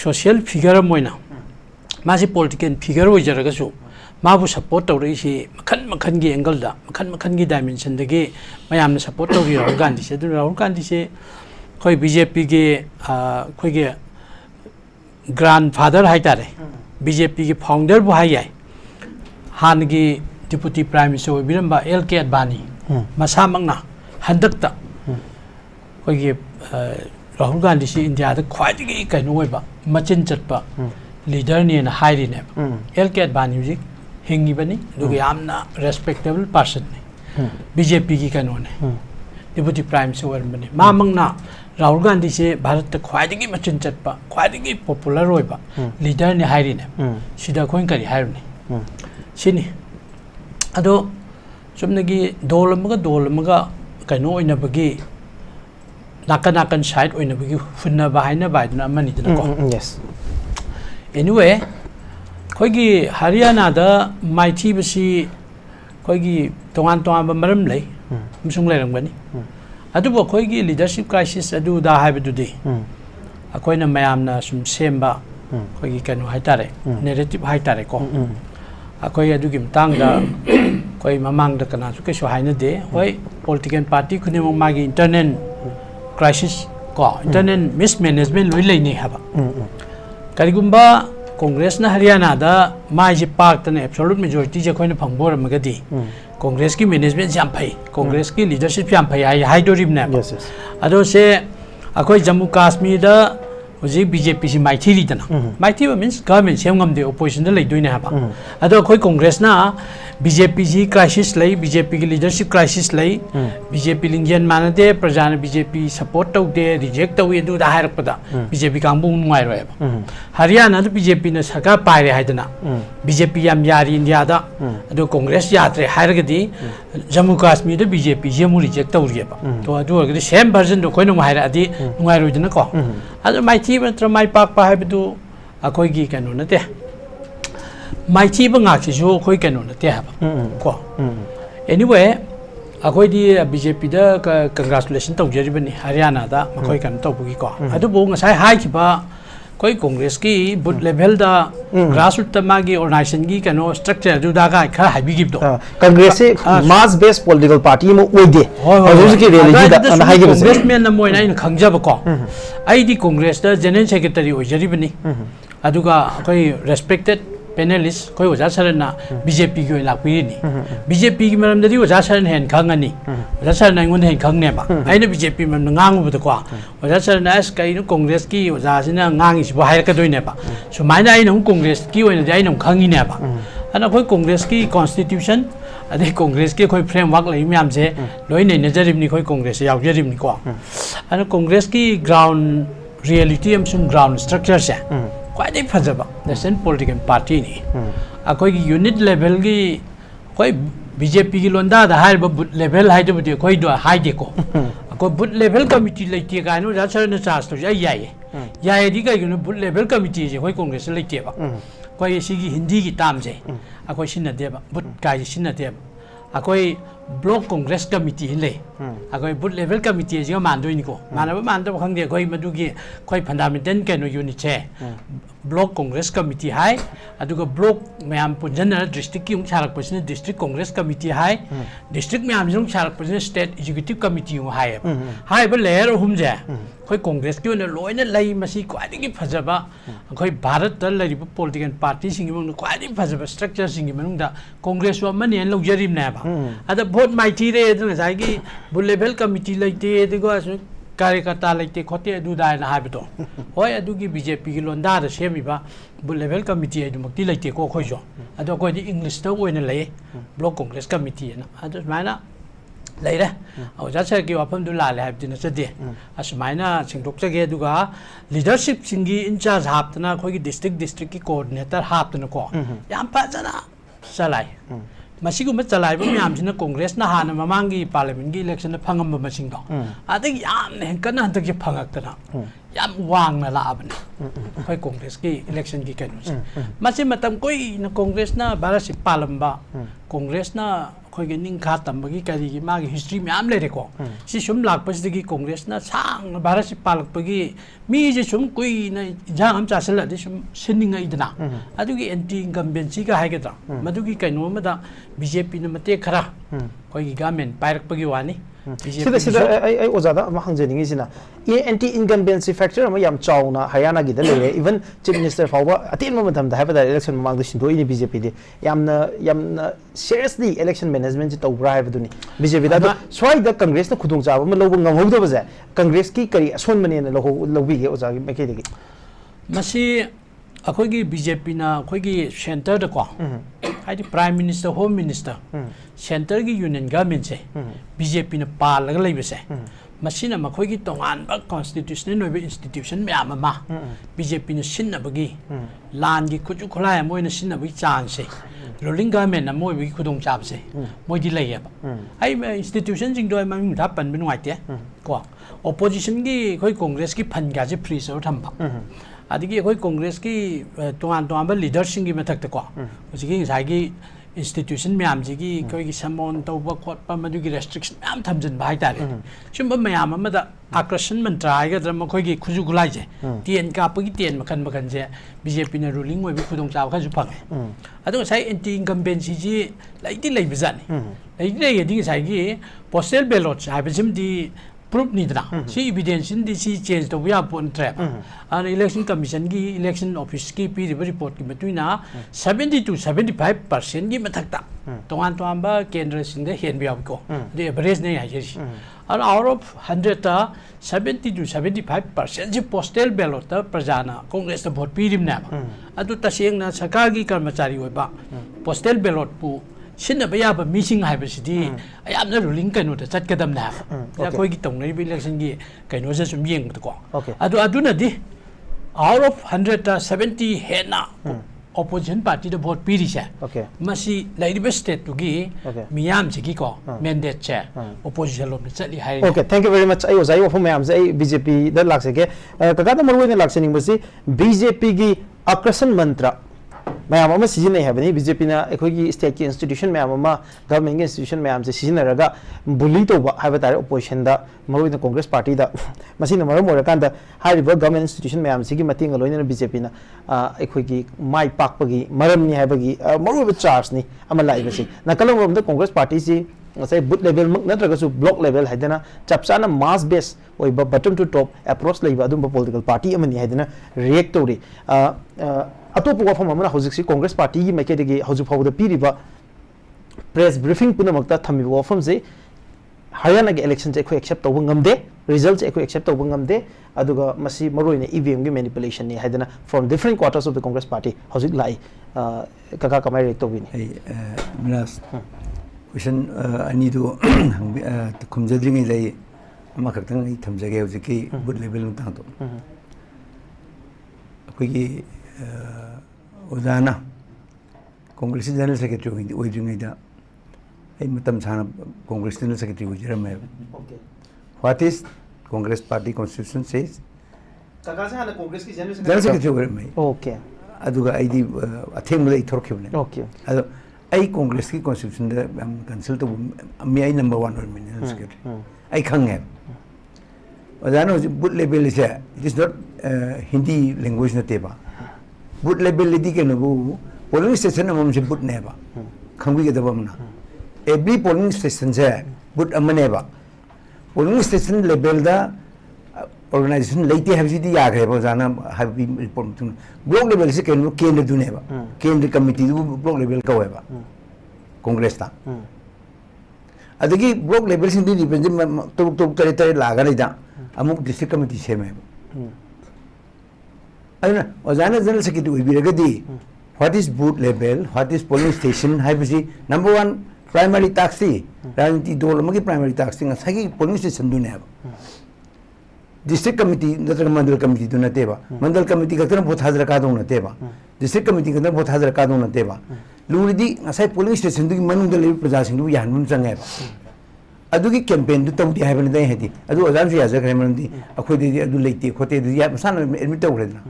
सोशल फिगर मोइना मासे पॉलिटिकल फिगर हो जरगसु माबु सपोर्ट तौरइसी मखन मखन की एंगल दा मखन की डायमेंशन दगे मयामने सपोर्ट तौरी राहुल गांधी से राहुल गांधी से कोई बीजेपी के कोई के ग्रैंडफादर हाइतारे बीजेपी के फाउंडर बु हाइ याय हान की डिप्यूटी प्राइम मिनिस्टर ओबिरंबा 𝗡𝗢𝗥𝗧𝗛𝗦𝗧 मसामंगना हंदकता कोई के राहुल गांधी से इंडिया दा ख्वाइदगी कइनो ओइबा मचिन चटपा लीडर ने हाइरिने 𝗡𝗢𝗥𝗧𝗛𝗦𝗧 हिंगी बनी दुगे आमना रेस्पेक्टेबल पर्सन ने बीजेपी की कनो ने डिप्यूटी प्राइम मिनिस्टर बने मामंगना राहुल गांधी से भारत ख्वाइदगी मचिन चटपा ख्वाइदगी पॉपुलर ओइबा लीडर ने हाइरिने सिदा खोइन करी हाइरने सिनी अदो चुमनगी दोलमगा कनो ओइनबगी नाकन साइड ओइनबगी फुन्नबा हाइना बाइदना मनिदनको यस anyway कोई हरियाणा दा माइथी बसी कोई तोंगान तोंगान मरम लई मुसुंग लेरंगबनी अदुबो कोई लीडरशिप क्राइसिस अदु दा हाइबदुदी अकोइना मयामना सुम सेमबा कोई कनो हाइतारे नेरेटिव हाइतारे को अकोइ अदुगी मतांगदा कोई ममांग दा कना सु केसो हाइनदे होय पॉलिटिकल पार्टी खुने मागी इंटरनल क्राइसिस को इंटरनल मिसमैनेजमेंट लोइ लेनी हाबा करिगुम्बा कांग्रेस ना हरियाणा दा माइजे पाक्तने एब्सोल्यूट मेजॉरिटी जे खोइना फंगबोरमगदी कांग्रेस की मैनेजमेंट जाम फै कांग्रेस की लीडरशिप जाम फै हाइडोरिबने अदो से अखोइ जम्मू कश्मीर दा होजि बीजेपी से माइथीरी दना माइथीबा मीन्स गवर्नमेंट सेमगमदे ओपोजिशन दा लैदोइने हाबा अदो अखोइ कांग्रेस ना बीजेपी जी क्राइसिस लई बीजेपी की लीडरशिप क्राइसिस लई बीजेपी लिंगियन मानदे प्रजा ने बीजेपी सपोर्ट तौदे रिजेक्ट तौई अदु दा हायरकपदा बीजेपी कांबु नुंगाइरोयबा हरियाणा दा बीजेपी ने सरकार पाइरे हाइदना बीजेपी याम यारी इंडिया दा अदु कांग्रेस यात्रे हायरगदी जम्मू कश्मीर दा बीजेपी जेमु रिजेक्ट तौरियबा तो अदु अगदी सेम वर्जन दो कोइनो हायरअदी नुंगाइरोइदना को अदु माइथी नत्र माइ पाकपा हाइबदु अखोइगी कनो नते माइथी बंगाक्सिसु अखोइ कनो नते हाबा को एनीवे अखोइदी बीजेपी दा कंग्रेचुलेशन तौजरिबनी हरियाणा दा मखोइ कनो तौबगी को अदुबो ngасai हाइखिबा कोई कांग्रेस की बुथ लेवल दा ग्रासरूट मागी ऑर्गेनाइजेशन की कनो स्ट्रक्चर जुदा का खरा हाइबिगिबदो कांग्रेस से मास बेस्ड पॉलिटिकल पार्टी में ओइदे हजुर की रियलिटी दा हाइगे कांग्रेस में न मोइना इन खंगजबको आईडी कांग्रेस दा जनरल सेक्रेटरी ओइजरिबनी अदुगा कोई रेस्पेक्टेड पैनलिस्ट कोई ओजा सरना बीजेपी की लापिनी बीजेपी की मरमददी ओजा सरन हेन खंगनी ओजा सरना इंगोन हेन खंगनेबा आइना बीजेपी मरम ngangbudको ओजा सरना एस कइनो कांग्रेस की ओजा सिना nganगिसबो हायरकदोइनेबा सुमाइना आइना कांग्रेस की ओइना आइना खंगिनेबा अना कोई कांग्रेस की कॉन्स्टिट्यूशन अदे कांग्रेस के कोई फ्रेमवर्क लई म्याम से लोइ नजरिबनी कोई कांग्रेस यावजरिबनी को अना कांग्रेस की ग्राउंड रियलिटी अमसुम ग्राउंड स्ट्रक्चर से क्वाइट फजब नेशनल पॉलिटिकल पार्टी ने अखोई यूनिट लेवल की कोई बीजेपी की लोंदा बुथ लेवल हाइदबदी कोई दो हाइदेको अखो बुथ लेवल कमिटी लेते गानो जासर ने चार्ज तो याय दी कइनो बुथ लेवल कमिटी जे कोई कांग्रेस लेतेबा कोई सिगी हिंदी की ताम जे अखोई सिनदेबा बुथ काई सिनदेबा अखोई ब्लॉक कांग्रेस कमिटी ले अगोई बुथ लेवल कमिटी जिगा मानदोइनिको मानब मानदब खंगे अगोई मदुगी कोई फंडामेंटल कैनो यूनिट है ब्लॉक कांग्रेस कमिटी है अदुगा ब्लॉक मैम पुंजन डिस्ट्रिक्ट की सारक पसने डिस्ट्रिक्ट कांग्रेस कमिटी है डिस्ट्रिक्ट मैम जों सारक पसने स्टेट एग्जीक्यूटिव कमिटी है लेयर अहुम जे कोई कांग्रेस की लोन लई मसी क्वाइदगी फजबा कोई भारत लरिब पॉलिटिकल पार्टी सिंग मंग क्वाइदगी फजबा स्ट्रक्चर सिंग मंग दा कांग्रेस वा मने लौजरिमनेबा अदा भोट माइथी रे जागी बुथ लेवल कमिटी लेते दिगो कार्यकर्ता लेते खोते अदुदाय ना हाबतो होय अदुगी बीजेपी की लोंदा द सेमिबा बुथ लेवल कमिटी अदुमक्ति लेते को खोइजो अदो कोई इंग्लिश तो ओइना लय ब्लॉक कांग्रेस कमिटी ना अदु माना लेरे औजा सर की वाफम दु लाले हाबदिना चदे असमाइना सिंगदोक्चगे दुगा लीडरशिप सिंगी इंचार्ज हापतना खोगी डिस्ट्रिक्ट की कोऑर्डिनेटर हापतना को याम फाजना चलाई मसीगुम चलाइब म्यामसिना कांग्रेस ना हाना ममांगी पार्लियामेंट की इलेक्शन फंगम मसिंगदो आदि याम ने कना हंतक जे फंगक्तना याम वांगना लाबने कोई कांग्रेस की इलेक्शन की कैनो मसे मतम कोई न कांग्रेस ना भारत से पालंबा कांग्रेस ना खोई निंखा तंबगी करी मागी हिस्ट्री म्याम लेरेको सी सुम लाकपसदगी कांग्रेस ना सांग भारत से पालकपगी मी जे सुम कोई न जांग हम चासलदि सुम सिनिंगइदना अदुगी एंटी इनकम्बेंसी का हाइगेदा मदुगी कैनो मदा बीजेपी न मते खरा कोई गवर्नमेंट पायरकपगी वानी सिदा आई ओजादा अमा हंजनिंग इसिना ये एंटी इनकम्बेंसी फैक्टर अमा याम चाउना हरियाणा गिदा लेरे इवन चीफ मिनिस्टर फाउबा अतेन ममतम दा हाबदा इलेक्शन ममांग सिंदो इनी बीजेपी दे यामना सीरियसली इलेक्शन मैनेजमेंट से तौब्रा हाबदुनी बीजेपी दा स्वाइ दा कांग्रेस न खुदोंग चाबा म लोबो ngमहौदो बजे कांग्रेस की करी असोन मने न लोबी गे ओजागी मेकेदेगी मसी अखोगी बीजेपी ना अखोगी सेंटर द को हाइदि prime minister home minister centre की यूनियन गवर्नमेंट से बीजेपी ने पालग लेबसे मसीना मखोगी तोंगान बा कॉन्स्टिट्यूशनल नोबे इंस्टीट्यूशन म्याम मा बीजेपी ने सिन्नबगी लान की खुजु खुलाय मोइना सिन्नबगी चांस से रूलिंग गवर्नमेंट ना मोइबगी खुदोंग चाब से मोइदि लेयबा आई इंस्टीट्यूशन जिंग दो ममिंग दा पन बिनुआइते को ओपोजिशन की कोई कांग्रेस की फंड गाजे फ्री सर थंबा अदगी कोई कांग्रेस की तोंगान लीडरशिप की मथक को उसी की इंस्टीट्यूशन मैम जी कोई समोन तब खोप मधुगी रेस्ट्रिक्शन मैम थमजन हाइतारे सुब मैम आकर्षण मंत्र है मखोगी खुजु गुलाइजे टेन कापगी टेन मखन मखन से बीजेपी ने रूलिंग में खुदों चाव खजु फंगे अदो साइ एंटी इनकम्बेंसी जी लाइटी लेबजानी लाइटी लेयदि साइगी पोस्टल बैलेट हाइबसिमदी प्रूफ निदना सी एविडेंस इन सी चेंज तो या पोन ट्रैप और इलेक्शन कमीशन की इलेक्शन ऑफिस की पी रिपोर्ट की मतुइना 70 to 75% की मथकता तोंगान तोंबा केंद्र सिंह हेन बियाबको दे एवरेज नहीं है जी और आउट ऑफ 100 ता 70 to 75% जी पोस्टल बैलेट ता प्रजाना कांग्रेस ता वोट पीरिमना अदु तसेंगना सरकार की कर्मचारी होबा पोस्टल बैलेट पु सिन्नब याब मीसिंग हाइबसिदी अयामना रूलिंग कैनो ता चटकदमना या कोई की तौनरी इलेक्शन की कैनो से सुम येंगदको अदु अदुनदी आउट ऑफ 100 ता 70 हेना opposition party the vote piri cha masi laiba state to gi miyam ji ko mandate cha opposition lo chali hai okay thank you very much ai ozai of miyam ai bjp da lakse ke kaga da marwe ne lakse ning basi bjp gi akrasan mantra ma'am अमा सिजने है BJP ना अखोगी state की institution ma'am अमा government की institution ma'am से सिजनरगा बुली तौबा हाइबा तारे opposition दा मरुइना कांग्रेस पार्टी दा मसिना मरम ओरकांदा हाइबा गवर्नमेंट इंस्टीट्यूशन मैम से की मतिंग लोइना बीजेपी ना अखोगी माइ पाकपगी मरमनी हाइबगी मरुइबा चार्ज नि अमा लाइबसी नकलम रोम दा कांग्रेस पार्टी से say boot level muk natraga block level haidana chapchana mass base oiba bottom to top approach leiba adum political party amani haidana react tawri atop wafam amana hojiksi congress party gi makedegi hoju phawda piriba press briefing punamakta thami wafam se haryana ge election se khoi accept tawba ngamde results e khoi accept tawba ngamde aduga masi maroina evm ge manipulation ni haidana from different quarters of the congress party hojik lai kaka kamai react tawini minas question ani do khumjadringi lai ama khakthang ai thamjage hojiki boot level nu tang to akogi ozana congress general secretary oidringi da ai matam sana congress general secretary ojiram okay what is congress party constitution says kaka sa na congress ki general secretary ojiram okay aduga ai di atheng mulai thorkhibne okay ado आई कांग्रेस की constitution consult मी आई number 1 और minister secretary आई खंगे ओजानो booth level से it is not Hindi language नतेबा बुट लेवल लेदी के नो पोलिंग स्टेशन हम से बुट नेबा खंगी के दबमना एवरी पोलिंग स्टेशन से बुट अमनेबा पोलिंग स्टेशन लेवल दा ऑर्गेनाइजेशन लेते हैं जी या गए जाना हाबी रिपोर्ट ब्लॉक लेवल से केंद्र केंद्र दुनेबा केंद्र कमिटी ब्लॉक लेवल का होएबा कांग्रेस ता अदगी ब्लॉक लेवल सिंह दी रिप्रेजेंट तो तरे लागा लेदा अमुक डिस्ट्रिक्ट कमिटी से में अदना ओजाना जनरल सेक्रेटरी ओइबिरगदी what is booth level what is polling station हाइबसी नंबर 1 प्राइमरी टास्क राजनीति दल मगी प्राइमरी टास्क सगी पोलिंग स्टेशन दुनेबा डिस्ट्रिक्ट कमिटी नत्र मंडल कमिटी दु नतेबा मंडल कमिटी खतर भोट हाजर का दो नतेबा डिस्ट्रिक्ट कमिटी खतर भोट हाजर का दो नतेबा लुरिदी असै पोलिंग स्टेशन दु मनुंग दे प्रजा सिंह दु यान मुन चंगेबा अदुगी कैंपेन दु तौदी हाइबन दे हेदी अदु अजान से याजर खरेमनदी अखोय दे अदु लेते खोते दु या मसान एडमिट तौरेदना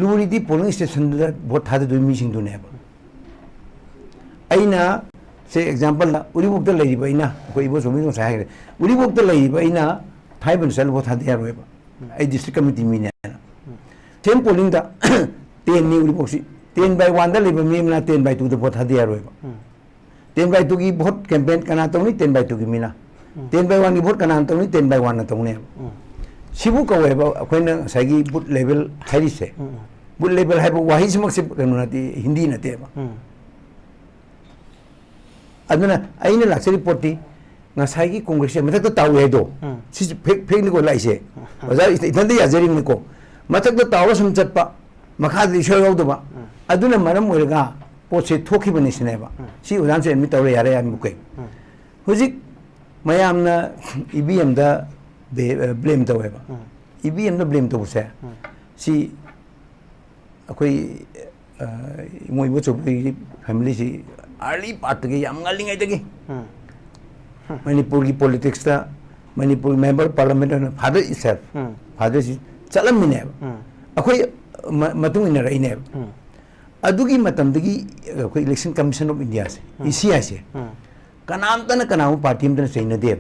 लुरिदी पोलिंग स्टेशन दु भोट हाजर दु मी सिंह दु नेबा अइना से एग्जांपल उरिबोक द लेरिबा इना अखोय इबो सोमी नो सायरे उरिबोक द लेरिबा इना 5 सल भोट हादे रोएबा आई डिस्ट्रिक्ट कमिटी मी ने सेम पोलिंग दा 10 नी उरिबोक 10/1 दा लेबा मी ना 10/2 दा भोट हादे रोएबा 10/2 की भोट कैंपेन कना तौनी 10/2 की मीना 10/1 की भोट कना तौनी 10/1 ना तौने सिबु कवेबा अखोयना सागी बुट लेवल हाइरी से बुट लेवल हाइबो वाही समक से कनुनाती हिंदी नतेबा अदना आइना लाक्सरी पोटी ngasai congress matak ta taw hedo si fake ni ko lai se bazar itan de yazari ni ko matak ta taw sum chatpa makha di shoy yaw do ba aduna maram moirga pot se thoki bani sine ba si udan se mi taw re yare am ko hujik mayam na ibm da blame taw ba ibm da blame taw se si akoi moi bo chobi family si early part ge yam ngali ngai de ge Manipur की politics था Manipur member parliament and father itself father is chalam mine akhoi matung ina rai ne adugi matam dagi akhoi election commission of india se ECI se kanam tan kanam party am tan seina de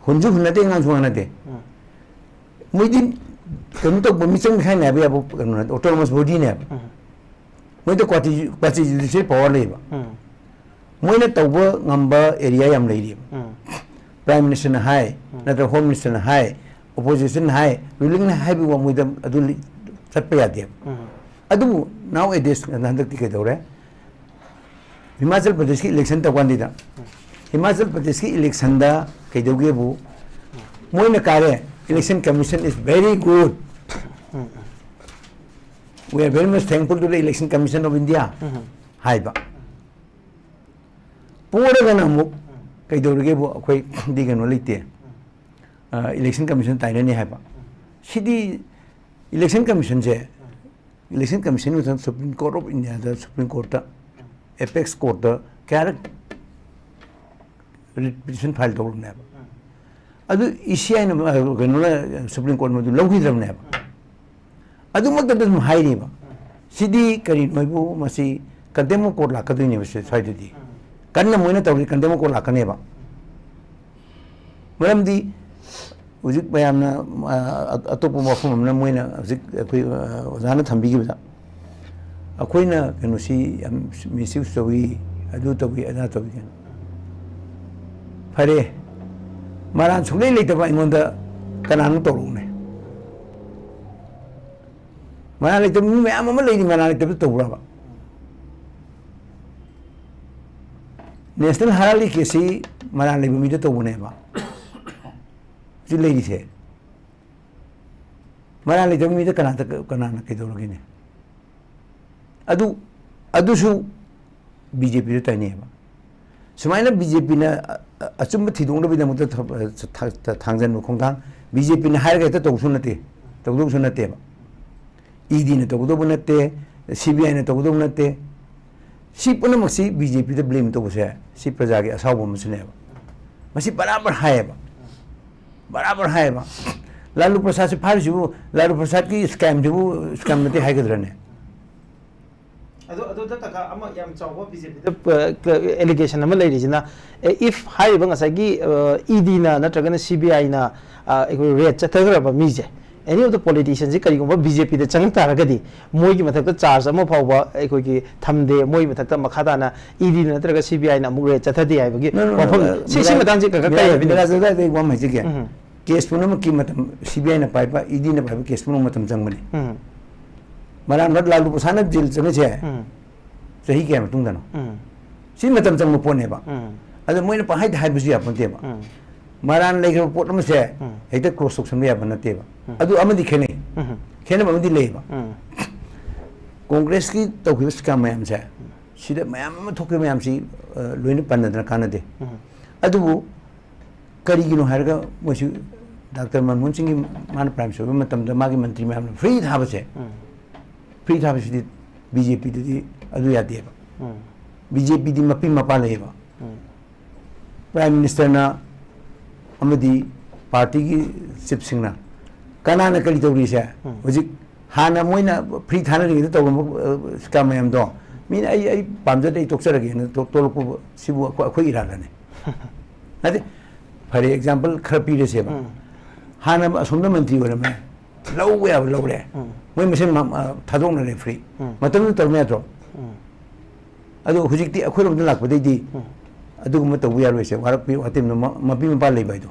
hunju hunade ngang suana de muidin kanu to bomisang khai na ba kanu autonomous body ne moi to kwati judicial power le ba मोइने तौबो ngamba area yam leiri prime minister na hai natra home minister na hai opposition hai ruling na hai bi wa muidam adu chatpa ya de adu now it is nandak ti ke dore Himachal Pradesh ki election ta kwandi da Himachal Pradesh ki election da ke doge bu moine kare election commission is very good we are very much thankful to the election commission of India hai ba पूरे गना मुक कई दौरगे वो कोई दिगन वाली ते election commission ताइने नहीं है पा सीधी इलेक्शन कमीशन जे इलेक्शन कमीशन में सुप्रीम कोर्ट ऑफ इंडिया दा सुप्रीम कोर्ट दा एपेक्स कोर्ट दा कैरेक्ट रिपिटिशन फाइल दौर ने अदु ईसीआई ने गनोला सुप्रीम कोर्ट में दु लौही द्रम ने अदु मत दम हाई नहीं बा सीधी करी नोइबो मसी कंटेम कोर्ट ला कदु ने बसे साइड दी करना मोइने तौरी कंडेम को लाकनेबा मरमदी उजिक बयामना अतोप मफम मोइने उजिक अखोय ओजाना थंबिगिबदा अखोयना कनुसी मिसयूज तौई अदु तौई अदा तौई फरे मारान सुले लेतबा इंगोंदा कनानु तौरुने मारा लेतब मयाम अमा लेनि मारा लेतब तौराबा नेशनल हाराली केसी मना लेबो मिदे तो बनेबा जी लेडी थे मना लेबो मिदे कना के दोरगिने अदुसु बीजेपी रे ताइनेबा सुमाइना बीजेपी ना अचुम थिदोंग बिदा मुत थांगजन खोंगां बीजेपी ने हारगे त तौसु नतेबा ईडी ने तौदो नते सीबीआई ने तौदो नते सी पुनमसी बीजेपी द ब्लेम तो बसे सी प्रजा के असाव मसनेबा मसी बराबर हायबा लालू प्रसाद से फारजु लालू प्रसाद की scam नते हाइगद्रने allegation if high bangasagi ED na natragana CBI na rate chathagraba mije any of the politicians karigumba BJP the chang taragadi moi gi mathakta charge ama phawba ekoi gi thamde moi mathakta makhada na ED na natraga CBI na mu rate chathadi ai bagi wafam si matang ji ka kai habi na zada de wam haji ge case punam ki matam CBI na pai pa ED na pai case punam matam chang bani mara not lalu pusana jil chang che sahi ke matung dano si matam chang mo pone ba ada moi na pa hai hai buji apon te ba maran lay ko pot se hekta cross section ya banate ba adu amadi khene khene amadi lay ba congress ki tawhi ska mayam se sida mayam ma thokke mayam si loine panna kana de adu kari gino harga mosi dr manmohan singh ki man prime minister matam da magi mantri mayam free thaba se si BJP di adu ya de ba BJP di mapi mapa lay ba prime minister na amadi party ki chief singna kana na kali tawri se hoji hana moina free thana ri to scam mayam do min ai pamja dei tokchara ge na to ko sibu khoi ira la ne ade for example kharapi re se ba hana asumna mantri wala me law ya law le moi mesen thadong na le free matam to me to ado hoji ti akhoi rom lak ba dei di adu ma to ya lo se warap pi atim no mapi ma pa lei bai do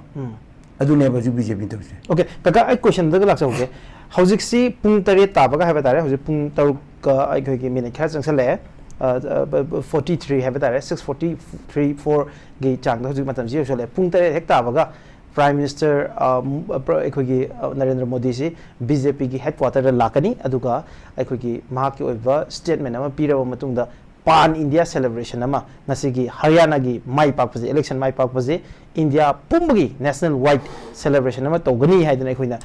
adu ne ba ju BJP to se okay kaka ai question da lak sa okay hojik si pung tare ta ba ga ha ba tare hojik pung taru ka ai khoi ki minute kha chang sale 43 ha ba tare 643 4 ge chang da hojik matam ji sale pung tare hek ta ba ga prime minister ai khoi ki Narendra Modi si BJP ki headquarter la lakani adu ga ai khoi ki ma ki oiba statement ama pi ra ba matung da pan India celebration ama nasigi Haryana gi mai pak pase election mai pak pase India pumbagi national wide celebration ama togani haidana khoina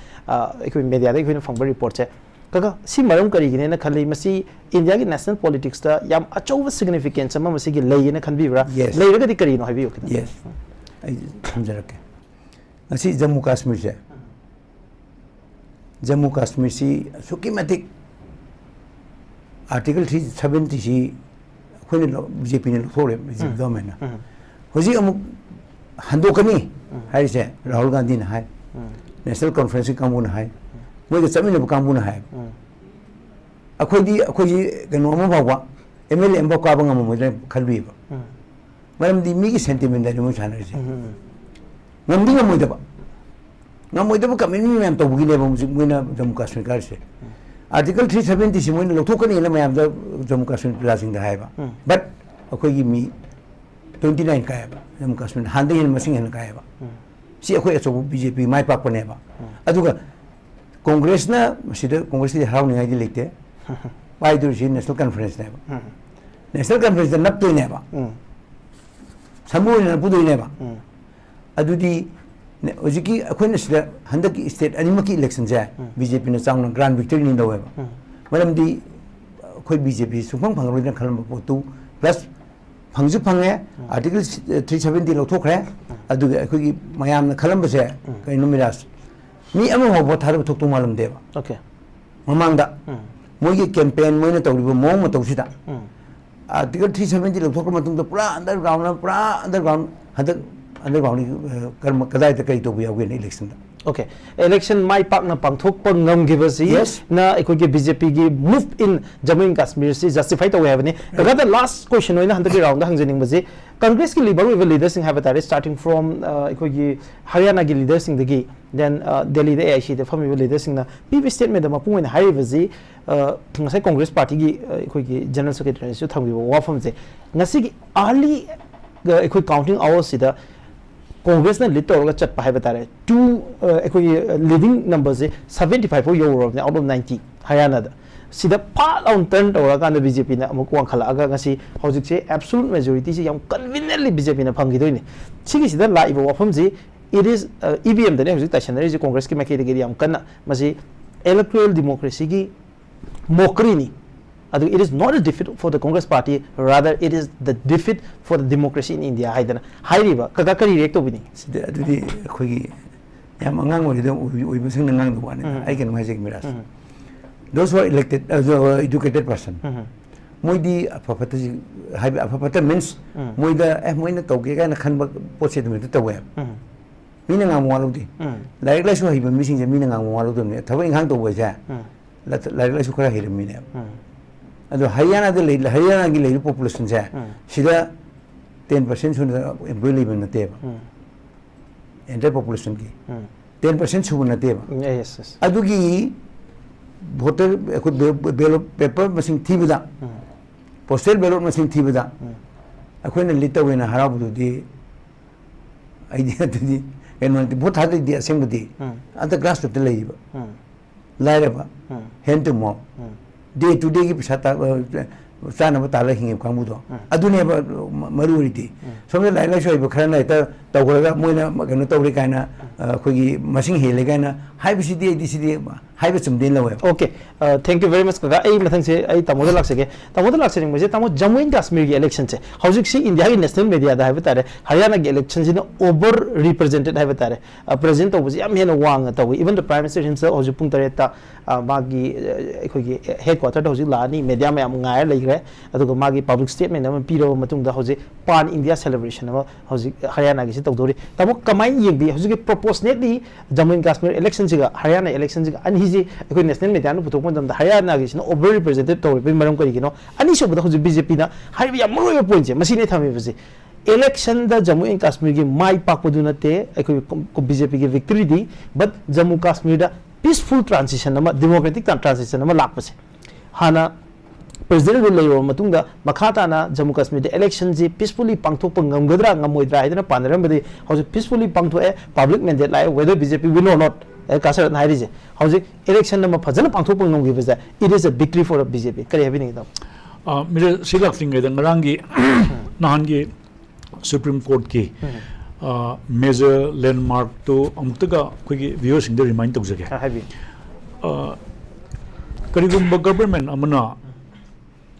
ekoi media da khoina phangba report che kaga si maram kari gine na khali masi India gi national politics ta yam achova significance ama masi gi lei na khanbi bra lei raga di kari no habi okina yes ai samjarake asi Jammu Kashmir se Jammu Kashmir si sukimatik article 370 si khoi BJP ne thore BJP government na hoji amuk handokani hai se Rahul Gandhi na hai national conference kamu na hai moi ga chamina kamu na hai akhoi gano ma bawa MLA mba ka banga mo le khalbi ba maram di mi ki sentiment da mo chana se ngamdi ngamoi da ba kamin mi am to bugi le ba mo na Jammu Kashmir kar se article 370 si moin lothokani na mayam da Jammu Kashmir prasing da haiba but akoi gi mi 29 ka ba Jammu Kashmir hande hin masing hin ka ba si akoi aso BJP mai pa pone ba aduga congress na sida congress di haw ni ngai di lekte bai dur si national conference ne ba national conference da nap to ne ba samu na pudu ne ba adudi ojiki akhoi na sida handak state animaki election ja BJP na changna grand victory ni dawe ba maram di akhoi BJP sumphang phangroi na khalam potu plus phangju phangye article 370 lo thokre adu akhoi gi mayam na khalam ba se kai no Miraj mi ama ho bo thar thok tu malam de ba okay mamang da moi gi campaign moi na tawri ba mo ma tawsida article 370 lo thokra matung da pura underground hadak underground karma kadai ta kai to bu yawe election da okay election mai pak na pangthok pa ngam gibasi na ekoi ge BJP gi move in Jammu and Kashmir si justify to have ni the last question oina handaki round da hangjening baji Congress ki leaders sing have that starting from ekoi gi Haryana gi leaders sing dagi then Delhi the AIC the family leaders sing na PB statement da mapung oina hai baji ngasai Congress party gi ekoi gi general secretary su thamgi wa pham je ngasi gi early ekoi counting hours sida Congress na lead to chat pa hai batare two leading numbers 75 euro out of 90 Haryana da sida part on turn to kan BJP na amuk wang khala aga ngasi hojik se absolute majority se yam conveniently BJP na phangi doi ni sigi sida la ibo wafam ji it is EVM da ne hojik stationary je Congress ki ma ke de yam kana masi electoral democracy gi mokri ni it is not a defeat for the Congress party, rather it is the defeat for the democracy in India. Haidana hairiba kaga kari react to bini sida adudi khoi yam angang ori do oi busing nang do wan I can magic Miraj those who are elected as educated person Modi अफफत हाइब अफफत means मोइदा ए मोइना तौगे गाना खनबा पोसे तुम तौवे मीना ngang वालुदी लाइक लाइसु हाइब मिसिंग जे मीना ngang वालुदने थबो इंखांग तौवे जा लाइक लाइसु खरा हिरम मीने अदो हरियाणा दे हरियाणा की लेइ पॉपुलेशन जा सिदा 10% सुन एम्प्लॉय लेबन नते एंटर पॉपुलेशन की 10% सुन नते यस यस अदुगी voter ballot paper masing thibada postal ballot masing thibada akoina lita wena harabu di idea di enwan di vote hadi di asembudi at the grassroots leiba laireba hand to mouth day to day ki pisa sana ba tala hingi kamu do adune ba maruriti somne lai lai shoi ba khana ta tawga moina kanu tawri kaina khogi masing hele kaina haibi sidi dcd haibi chumdin lawe okay thank you very much kaga ai mathang se ai tamoda lakse ke tamoda lakse ring je tamo Jammu and Kashmir ki election che hojik si India ki national media da haibi tare Haryana ki election ji over represented haibi tare president to buji am hena wang ta even the prime minister himself hojik pung tare ta magi khogi headquarter to hojik lani media ma am ngai lai gre aduga magi public statement am piro matung da hojik pan India celebration am hojik Haryana ki si tawdori tamo kamai yengdi hojik proportionately Jammu and Kashmir election ji ga Haryana election ji ga ani ji ekoi national media no putok mandam da Haryana gi sino over represented to be maram kari gino ani so bada hojik BJP na haibi am royo point je masine thami basi election da Jammu and Kashmir gi mai pakpodu na te ekoi BJP gi victory di but Jammu Kashmir da peaceful transition ama democratic transition ama lakpase hana president ru leyo matung da makhata na Jammu Kashmir de election ji peacefully pangthok pangamgadra ngamoidra haidana panaram badi hojik peacefully pangtho e public mandate lai whether BJP win or not kasar na hairi je hojik election na phajana pangthok pangamgi baza it is a victory for BJP kare habi ni da mere silak thing ga ngangi nahan gi Supreme Court ki major landmark to amtaga khoi viewers in the remind to jage habi karigumba government amana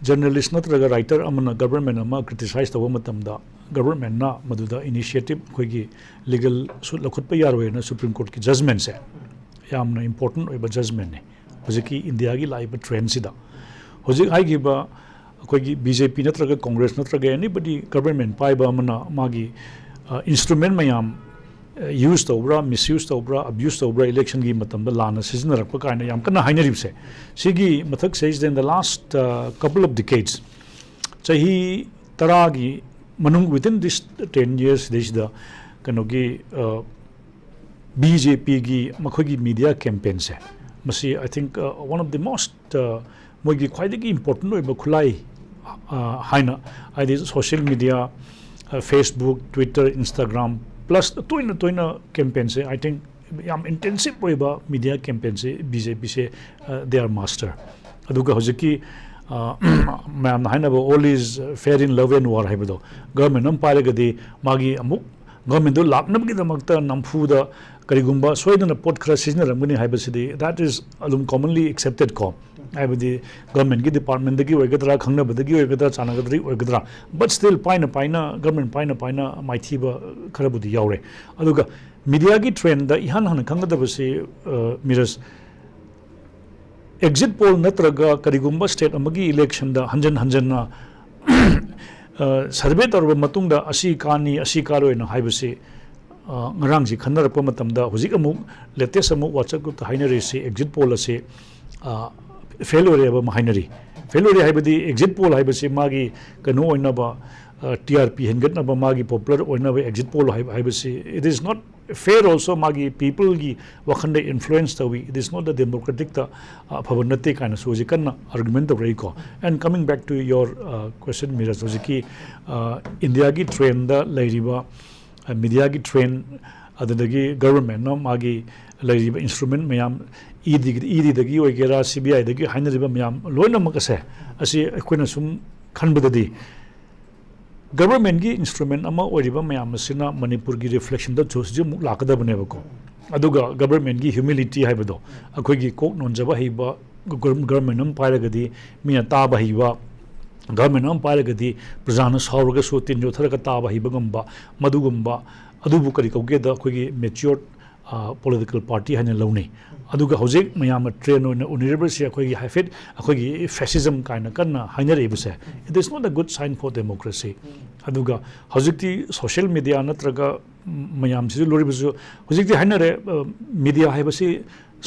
journalist natraga writer amana government ama criticize tawa matamda government na maduda initiative khoigi legal su lakhutpa yarwe na Supreme Court ki judgment se yamna important oiba judgment ne hojiki India gi laiba trend sida hojik ai gi ba khoigi BJP natraga Congress natraga anybody government paiba amana magi instrument mayam use tobra misuse tobra abuse tobra election gi matamda lana season rakpa kaina yam kana hainarib se sigi mathak says in the last couple of decades chahi taragi manung within this 10 years this the kanogi BJP gi makhogi media campaign se masi I think one of the most mogi khwaidagi important oiba khulai haina I this social media Facebook Twitter Instagram plus toina campaign se I think yam intensive oiba media campaign se BJP se they are master aduga hojiki ma'am haina ba all is fair in love and war haibado government am paragadi magi amuk government do laknam gi damakta namfu da karigumba soidana pot khara season ramgani haibasidi that is alum commonly accepted com haibadi government gi department dagi oigadra khangna badagi oigadra chanagadri oigadra but still paina government paina maithiba kharabudi yaure aduga media gi trend da ihan han khangadabasi Miraj exit poll natraga karigumba state amagi election da hanjan na survey tarba matungda asi kani asi karoina haibasi ngarang ji khanarappa matamda hojik amuk latest amuk WhatsApp group ta hainari se exit poll ase failure aba mahinari failure haibadi exit poll haibasi magi kanu oina ba TRP hengatna ba magi popular oina ba exit poll haibasi it is not fair also magi people gi wakhande influence tawi it is not the democratic ta phavanate kana soji kana argument of reiko and coming back to your question Miraj hojiki India gi trend da lairiba media gi trend adagi government no magi lairiba instrument mayam ED dagi oigera CBI dagi hainariba mayam loina makase asi akoina sum khanbadadi government gi instrument ama oiriba mayam asina Manipur gi reflection da chosi mu lakadabane bako aduga government gi humility haibado akoi gi kok nonjaba hiba government am pairagadi mina taba hiba government am pairagadi prajana sauraga so tin jo tharaga taba hiba gamba madugumba adubu kari kauge da akoi gi mature political party haina lawni aduga hojik mayam train on universe akhoi hafet akhoi fascism kaina kanna haina rebuse it is not a good sign for democracy aduga hojikti social media natraga mayam si loribusu hojikti haina re media haibasi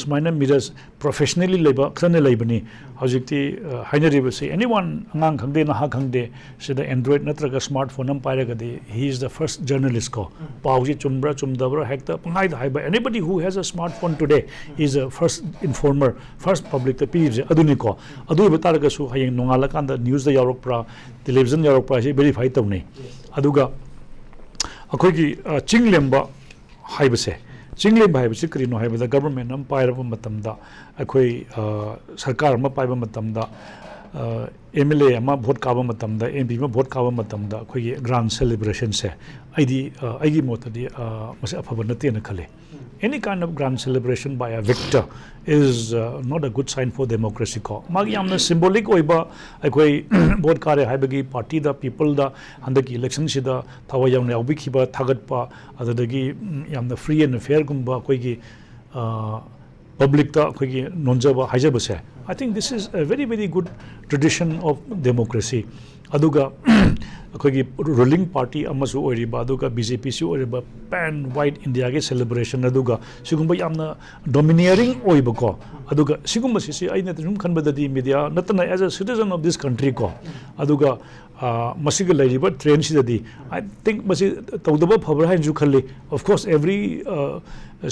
smaina Miraj professionally labor khana laibani hojikti haina rebuse anyone angang khangde na ha khangde sida android natraga smartphone am pairaga de he is the first journalist ko pauji chumbra chumdabra hekta pangai da haiba anybody who has a smartphone today is a first informer first public the page aduni ko adu betaraga su hayeng nongala kanda news da yarok pra television yarok pra se verify tawne aduga akhoi gi chinglemba haibase chinglemba haibase krino haibada government am pairaba matamda akhoi sarkar ma paiba matamda MLA ama vote kaba matamda MP ma vote kaba matamda akhoi grand celebration se aigi motadi mase afaba nate na khale any kind of grand celebration by a victor is not a good sign for democracy ko magi amna symbolic oiba akhoi vote kare haibagi party da people da handaki election sida thawa yauna obikhiba thagatpa adadagi yamna free and fair gumba akhoi gi public da akhoi gi nonjaba haijaba se I think this is a very very good tradition of democracy aduga akhoi ruling party amasu oiriba aduga BJP su oiriba pan white India ge celebration aduga sigumba yamna domineering oiba ko aduga sigumba sisi aina tum khanbadadi media natana as a citizen of this country ko aduga masiga lairiba train sidadi I think masi tawdaba phabra hain ju khalli of course every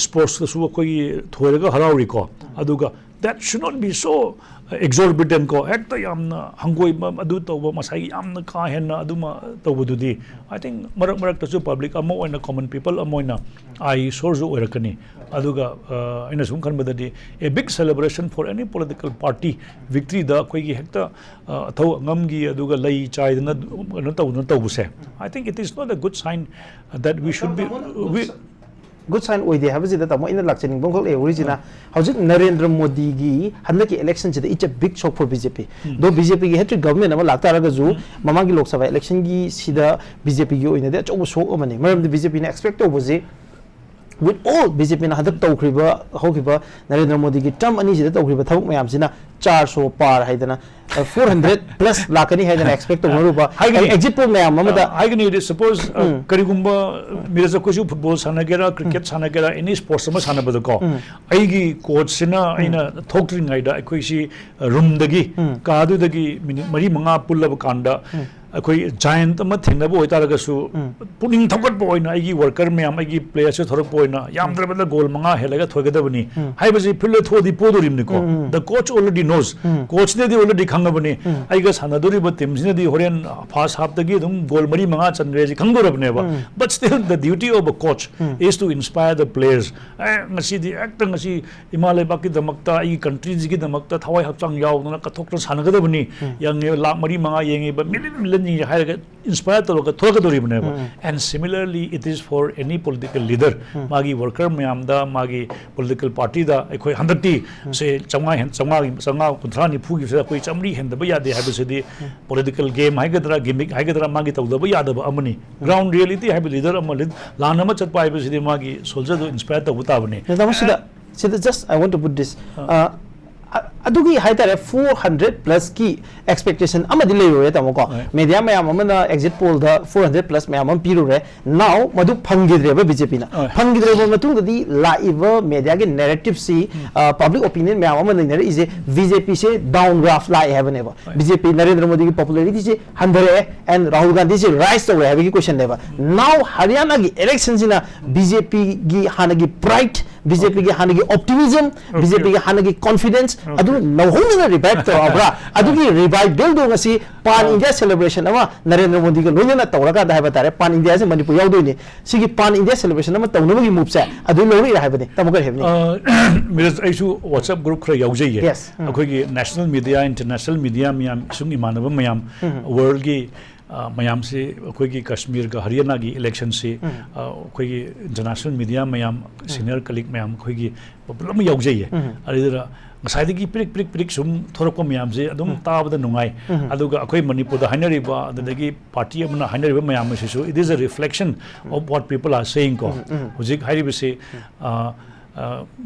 sports su akhoi thoiraga harauri ko aduga that should not be so exorbitant ko hekta yamna hangoi adu tawba masai yamna ka henna aduma tawbududi I think marak tasu public amo oina common people amoina I source oirakani aduga ina sum khanbadadi a big celebration for any political party victory da koi gi hekta thaw ngamgi aduga lai chaidna no tawbuse I think it is not a good sign that we should be good sign oide habisida tamo ina lakchani bongkol e origina hojik Narendra Modi gi hanaki election chida it's a big shock for BJP do BJP gi hatri government ama lakta raga ju mamagi lok sabha election gi sida BJP gi oina de chobo shock amani maram de BJP na expect oboje with all BJP na hadak tawkhriba hokiba Narendra Modi gi term ani sida tawkhriba thawuk mayam sina 400 par haidana 400 plus lakani haidana expect oruba exit poll mayam amada haigani suppose karigumba Miraj ko ju football sanagera cricket sanagera any sports sama sanabada ko aigi coach sina aina thokring aida akoi si room dagi kaadu dagi minute mari manga pullaba kanda akoi giant ama thingnaba oitaraga su puning thokat bo oina aigi worker mayam aigi players se thorok bo oina yamdrabada goal manga helaga thoigadabani haibasi phille thodi podorimni ko the coach already knows coach ne di already khangabani aiga sanadori ba team sine di horen first half dagi dum goal mari manga chandre ji khangdorabne ba but still the duty of a coach is to inspire the players ngasi di actor ngasi Himalaya baki damakta ai country ji gi damakta thawai hapchang yaudna kathokta sanagadabani yang lak mari manga yengi ba million inspire to thogadoribne ba and similarly it is for any political leader magi worker mayam da magi political party da akhoi handati se changa kunthani phugi se koi chamri hendaba yade habisidi political game haigadra gimmick haigadra magi tawdaba yadaba amani ground reality habi leader amalid lanama chatpa habisidi magi soldier do inspire to butabane sida just I want to put this adugi haitare 400 plus ki expectation amadi leyo tamo ko media mayam amana exit poll da 400 plus mayam am piru re now madu phangidre ba BJP na phangidre ba matung di live media ge narrative si public opinion mayam amana ne is BJP se down graph lai have never BJP Narendra Modi ki popularity se 100 and Rahul Gandhi se rise to have ki question never now Haryana gi election sina BJP gi hanagi pride BJP gi hanagi optimism BJP gi hanagi confidence adu nawhona revive to abra adu gi revive del do ngasi pan India celebration ama Narendra Modi ga loina tawraga da haba tare pan India se Manipur yaudoi ni sigi pan India celebration ama tawna gi move sa adu lori ra habani tamoga hebni Miraj aisu WhatsApp group khra yaujai ye akhoi gi national media international media miyam sung imanaba mayam world gi mayam se koi ki Kashmir ka Haryana ki election se koi ki international media mayam senior colleague mayam koi ki problem yaw jai adira ngasai gi prik sum thorok mayam je adum tabada nungai aduga akoi Manipur da hainari ba adagi party amna hainari ba mayam se so it is a reflection of what people are saying ko hujik hairi bi se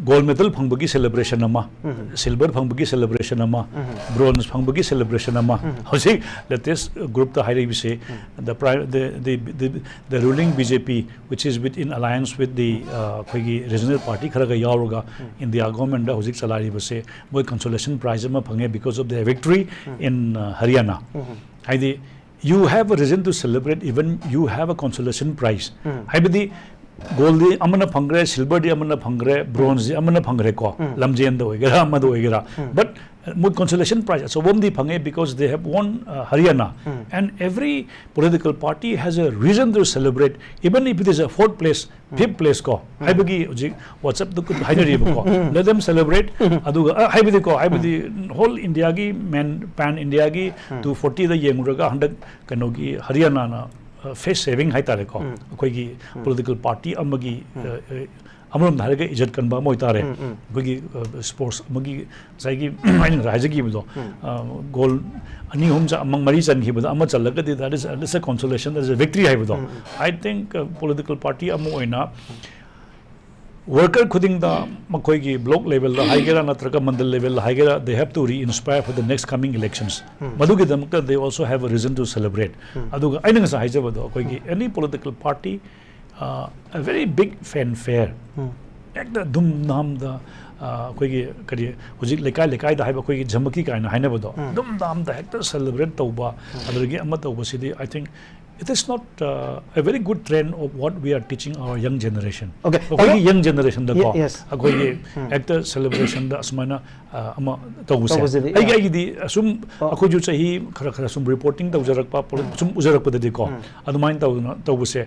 gold medal phangbagi celebration ama silver phangbagi celebration ama bronze phangbagi celebration ama hosi latest group the high say the ruling BJP which is within alliance with the regional party kharaga yaroga India government da hosi salari base boy consolation prize ama phange because of their victory in Haryana haidi you have a reason to celebrate even you have a consolation prize haibadi gold di amana phangre silver di amana phangre bronze di amana phangre ko lamjen do egera amado egera but more consolation prize so bom di phange because they have won Haryana and every political party has a reason to celebrate even if it is a fourth place fifth place ko haibagi whatsapp do hainari ko let them celebrate aduga haibadi ko haibadi whole India gi pan India gi 240 da yenguraga 100 kanogi Haryana na face saving hai tare ko koi gi political party amagi amrom dhare ge ijat kan ba moi tare koi gi sports amagi sai gi ain raja gi do goal ani hom ja amang mari chan gi ba ama chalaga that is a consolation, that is a victory hai ba do I think political party amu oina worker khuding da makoi gi block level da haigera natraka mandal level haigera they have to re-inspire for the next coming elections madugi damka they also have a reason to celebrate aduga aina sa haijaba do koi gi any political party a very big fanfare ekda dum nam da koi gi kari hojik lekai da haiba koi gi jamaki kaina haina ba do dum dam da hekta celebrate tauba adugi amma tauba sidi I think it is not a very good trend of what we are teaching our young generation. Okay. Okay. Young generation da ko. Yes. Agoi actor celebration da asmana ama tawuse. Ai di asum akoi ju chahi khara sum reporting da ujarak pa sum ujarak pa de ko. Adumain tawuse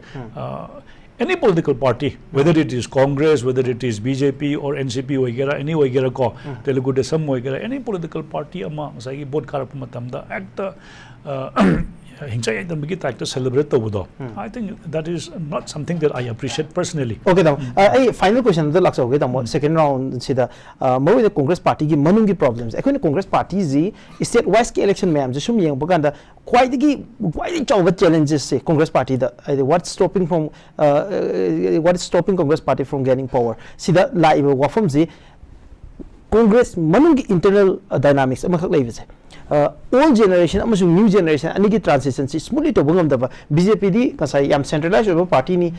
any political party, whether it is Congress, whether it is BJP or NCP वगैरह any वगैरह को Telugu Desam वगैरह any political party अमा psyche boat कारप मतम दा act हिंसा एकदम बिकी टाइप celebrate तो बुदो I think that is not something that I appreciate personally. Okay दाम आई final question द लक्ष्य होगे दाम second round सिदा मोई द Congress party की मनुंग की problems ऐकों ने Congress party जी state wise की election में हम जो शुम यंग बगांदा quite चौबत challenges से Congress party दा what's stopping Congress party from gaining power सिदा लाइव वाफम जी Congress मनुंग की internal dynamics अमखक लाइव से old generation amasung new generation ani ki transition si smoothly to bungam daba BJP di kasai yam centralized over party ni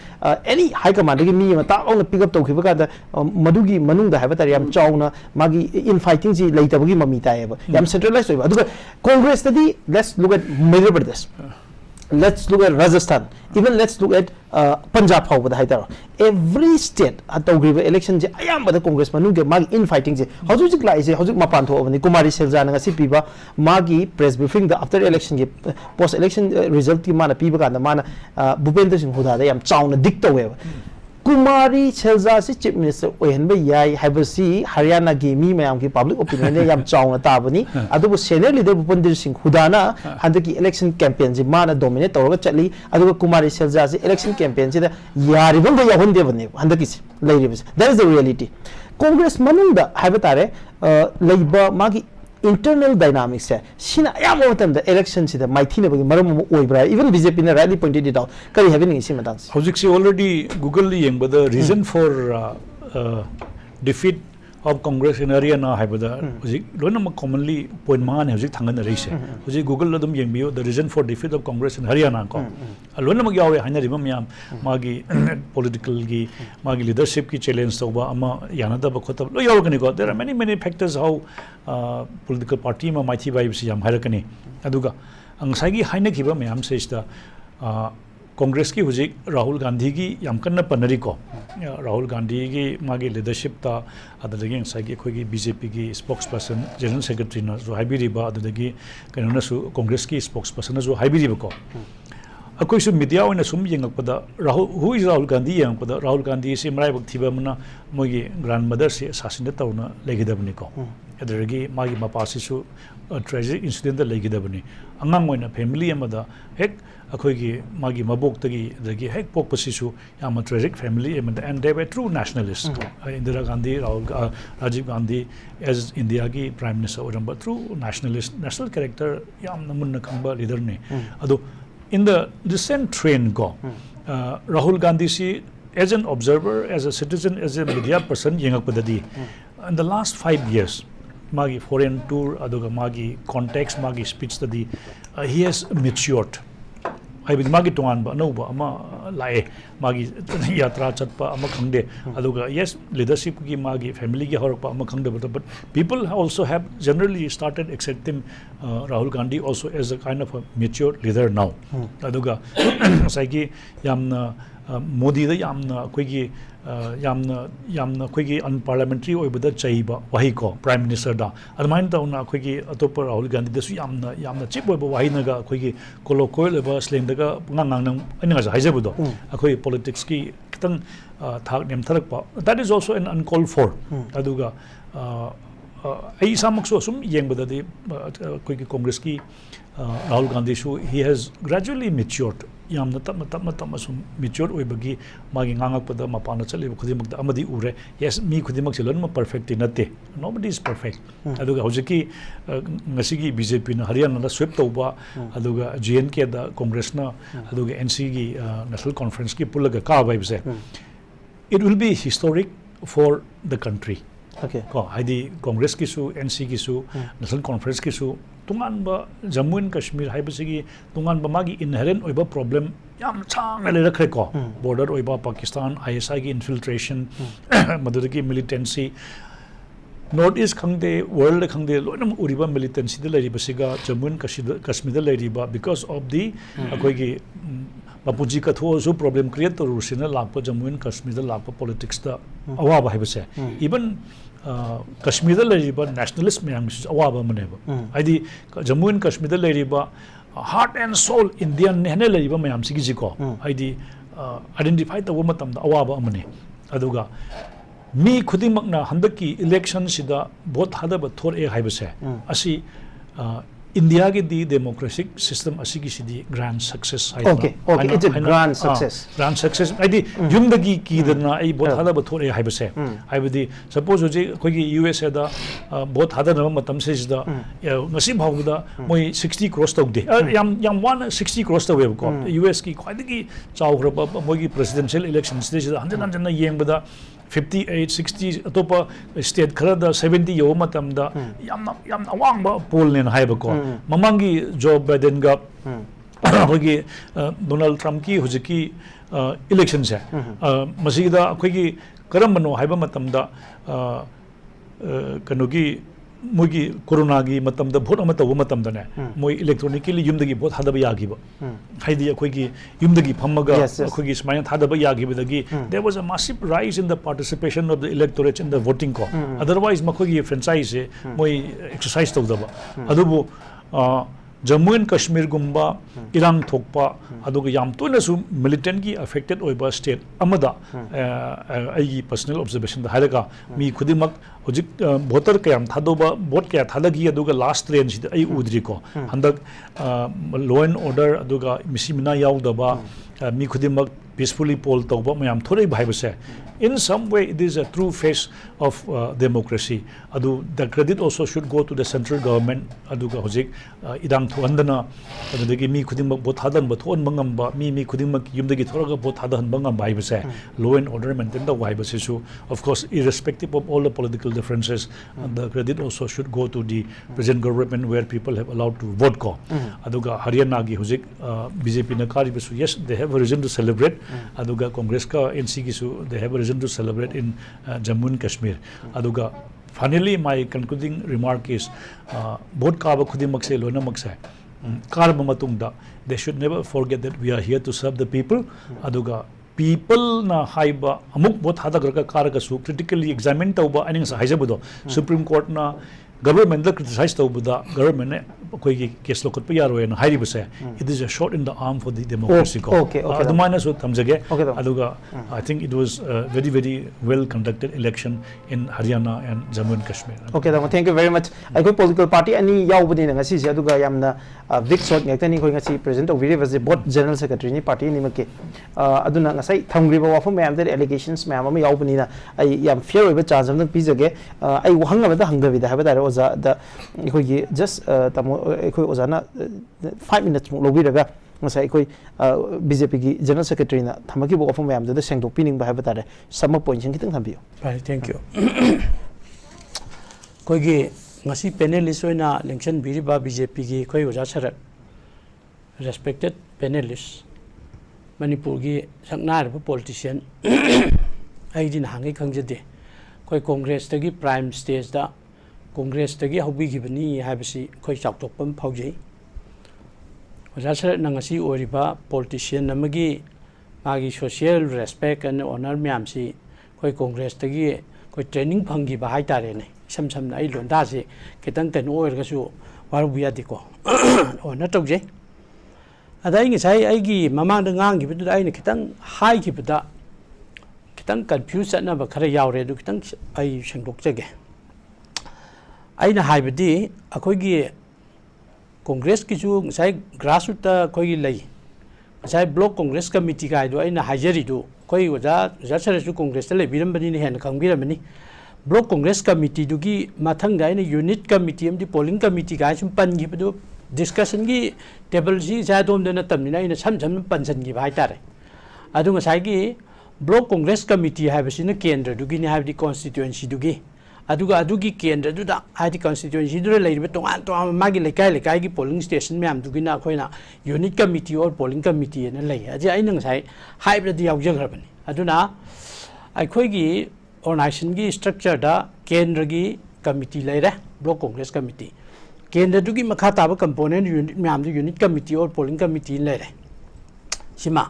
any high command gi mi ma ta on pick up to khiba ka da madugi manung da haba tar yam chawna magi in fighting ji laita bagi mami ta eba yam centralized over aduga Congress di let's look at Madhya Pradesh, let's look at Rajasthan, even let's look at Punjab how the haitaro every state at the election je ayam bada Congress manu ge mag in fighting je hoju jik lai je hoju mapan tho avani Kumari selja nga si piba magi press briefing the after election ge post election result ki mana piba ka na mana Bhupendra Singh Hooda da yam chawna dik to we Kumari selja si chief minister ohen ba yai habasi Haryana ge mi mayam ki public opinion ne yam chawna ta bani adu senior leader Bhupendra Singh Hooda na handaki election campaign je mana dominate tawra chatli adu Kumari selja si election campaign je da yari bang ya honde bane handaki lairi bas that is the reality Congress manung da habatare laiba magi internal dynamics hai sina ayam otam the election sida maithi ne bagi maram oibra even BJP ne rightly pointed it out kari having isi matang hojik se already Google li yeng the reason for defeat of Congress in Haryana haibada hojik loina ma commonly point man hojik thangan reise hojik Google ladum yeng bio the reason for defeat of Congress in Haryana ko loina ma yawe haina rimam yam magi political gi magi leadership ki challenge tawba ama yana da ba khotab lo yaw kani ko there are many factors how political party ma maithi vibe si yam hairakani aduga angsai gi haina khiba mayam se ista Congress ki hujik Rahul Gandhi ki yam kanna panari ko Rahul Gandhi ki magi leadership ta adadagi angsai gi khoi gi BJP ki spokesperson general secretary na jo haibiri ba adadagi kanona su Congress ki spokesperson na jo haibiri ba ko अखोई सु media ओइना सुम येंगपदा Rahul who is Rahul Gandhi येंगपदा राहुल गांधी से मराइबक थिबा मना मोगी ग्रैंडमदर से सासिन तौना लेगिदबनी को अदरगी मागी मपासिसु ट्रेजिक इंसिडेंट लेगिदबनी अंगांग ओइना फैमिली अमदा हेक अखोगी मागी मबोक्तगी दगी हेक पोकपसिसु याम ट्रेजिक फैमिली अमदा and they were true nationalist Indira Gandhi Rahul Rajiv Gandhi as India की प्राइम मिनिस्टर ओरंबा ट्रू नेशनलिस्ट नेशनल कैरेक्टर याम नमुन खंबा लीडर ने अदो in the recent train go Rahul Gandhi si as an observer, as a citizen, as a media person yengakpadadi in the last 5 years magi foreign tour aduga magi context magi speech tadi he has matured I with magi tongan ba no ba ama lae magi yatra chatpa ama khangde aduga yes leadership ki magi family ki horpa ama khangde but people also have generally started accepting Rahul Gandhi also as a kind of a mature leader now aduga saigi yamna Modi da yamna koigi yamna koigi unparliamentary oibada chaiba wahi ko prime minister da admain ta una koigi atopar Rahul Gandhi da su yamna chip oiba wahi naga koigi colloquial ba slang daga ngang nang ani ga haije budo akoi politics ki kitang thak nem tharak pa that is also an uncalled for aduga ai samak so sum yengbada de koigi congress ki Rahul Gandhi su he has gradually matured yamna tap sum mature oibagi magi ngangak pada mapana chale khudimak da amadi ure yes mi khudimak chelon ma perfect nate nobody is perfect aduga hojiki ngasigi BJP na Haryana da sweep tawba aduga JNK da Congress na aduga NC gi national conference ki pulaga ka vibe se it will be historic for the country okay ko haidi Congress ki su NC ki su national conference ki su tungan ba Jammu and Kashmir haibasigi tungan ba magi inherent oiba problem yam chang le rakhe ko border oiba Pakistan ISI ki infiltration madudagi militancy North East khangde world khangde loinam uriba militancy de lari basiga Jammu and Kashmir de lari ba because of the akoi gi mapuji ka tho so problem create to rusina lakpa Jammu and Kashmir de lakpa politics da awa ba haibase even Kashmir da lariba nationalist mayam awaba maneba aidi Jammu and Kashmir da lariba heart and soul Indian ne lariba mayam sigi jiko aidi identify ta matam da awaba amane aduga mi khudimak na handaki election sida vote hadaba thor e haibase asi India ki the democratic system asigi sidi grand success okay it's a grand success aidi yumdagi ki dana ai bot hada bathore haibase haibadi suppose hoji kogi USA da bot hada na matam se da ngasi bhawda moi 60 cross tawde yam 160 cross tawbe ko US ki khwaidagi chawgraba moi ki presidential elections de hanjan na yengbada 58 60 atopa state khara 70 yo matam da yamna awang ba poll ne haiba ko mamangi Joe Biden ga hogi Donald Trump ki hujiki election se masida akhoi karam no haiba matam da kanogi mogi corona gi matam da vote amata matam da ne moi electronically yumdagi vote hadaba yagiba haidi akhoi gi yumdagi phammaga akhoi gi smaya hadaba yagiba dagi there was a massive rise in the participation of the electorate in the voting ko otherwise makhoi gi franchise moi exercise tawdaba adubu Jammu and Kashmir gumba irang thokpa aduga yam toina su militant gi affected oiba state amada ai personal observation da halaga mi khudimak hojik voter kayam thadoba vote kya thalagi aduga last train sid ai udri ko handak law and order aduga misimina yaudaba mi khudimak peacefully poll tawba mayam thorei bhaibase in some way it is a true face of democracy adu the credit also should go to the central government aduga hojik idang thuandana adudagi mi khudimak bot hadan ba thon mangam ba mi khudimak yumdagi thoraga bot hadan bangam bhaibase law and order maintain the bhaibase so of course irrespective of all the political differences the credit also should go to the present government where people have allowed to vote ko aduga Haryana gi hojik BJP na kari besu yes they have a reason to celebrate aduga Congress ka NC gi su they have a reason to celebrate in Jammu and Kashmir aduga finally my concluding remark is vote ka ba khudimak se lona maksa karba matungda they should never forget that we are here to serve the people aduga people na haiba amuk vote hada garka karaga su critically examine tauba aning sa haijabudo Supreme Court na government the criticize to buda government koi case lo kutpa yaro en hairi buse it is a shot in the arm for the democracy ko the minus with thamjage aduga I think it was a very well conducted election in Haryana and Jammu and Kashmir. Okay, thank you very much. I go political party ani yaubani na ngasi sia aduga yamna big shot ngakani koi ngasi present of was the board general secretary ni party ni make aduna ngasai thamgri ba wafam ma'am the allegations ma'am am yaubani na I yam fear oiba chance am pizage I hanga da hanga vida haba da oza da koi just tamo koi ozana 5 minutes mo lobi daga ngasai koi BJP ki general secretary na thamaki bo wafam ma'am da sengdok pining ba haba da some points kitang thambiyo. Right, thank you. Koi gi ngasi panelist oina election biriba BJP gi koi oja Sarat respected panelists Manipur gi saknar politician ai din hangi khangjade koi congress tagi prime stage da congress tagi hobi gi bani habisi koi chaktok pam phaujai oja Sarat nangasi oriba politician namagi magi social respect and honor myam si koi congress tagi koi training phangi ba hai tare ne sam sam ai londa se kitang ten oir ga su waru biya diko honor tawje adai ngi sai ai gi mamang da ngang gi bidu ai ne kitang hai gi bida kitang confuse na ba khara yaure du kitang ai sengdok jage ai na hai bidi akoi gi congress ki ju sai grassroots ta koi gi lai sai block congress committee ga du ai na hajari du koi oja Sarat su congress ta le biram bani ne hen khang biram bani block congress committee du gi mathang da ne unit committee am di polling committee ga sum pan gi bidu discussion gi table si sa dom de na tam ni na ina sam sam pan san gi bai tare adu nga sai gi block congress committee ha basi na kendra du gi ni ha di constituency du gi adu gi kendra du da ha di constituency du le tong an to ma gi le kai gi polling station myam du gi na khoi na unit committee or polling committee na le aji ai nang sai hybrid di yaw jang rabani adu na ai khoi gi organization gi structure da kendra gi committee le re block congress committee kendra du gi makha ta ba component unit myam du unit committee or polling committee le re sima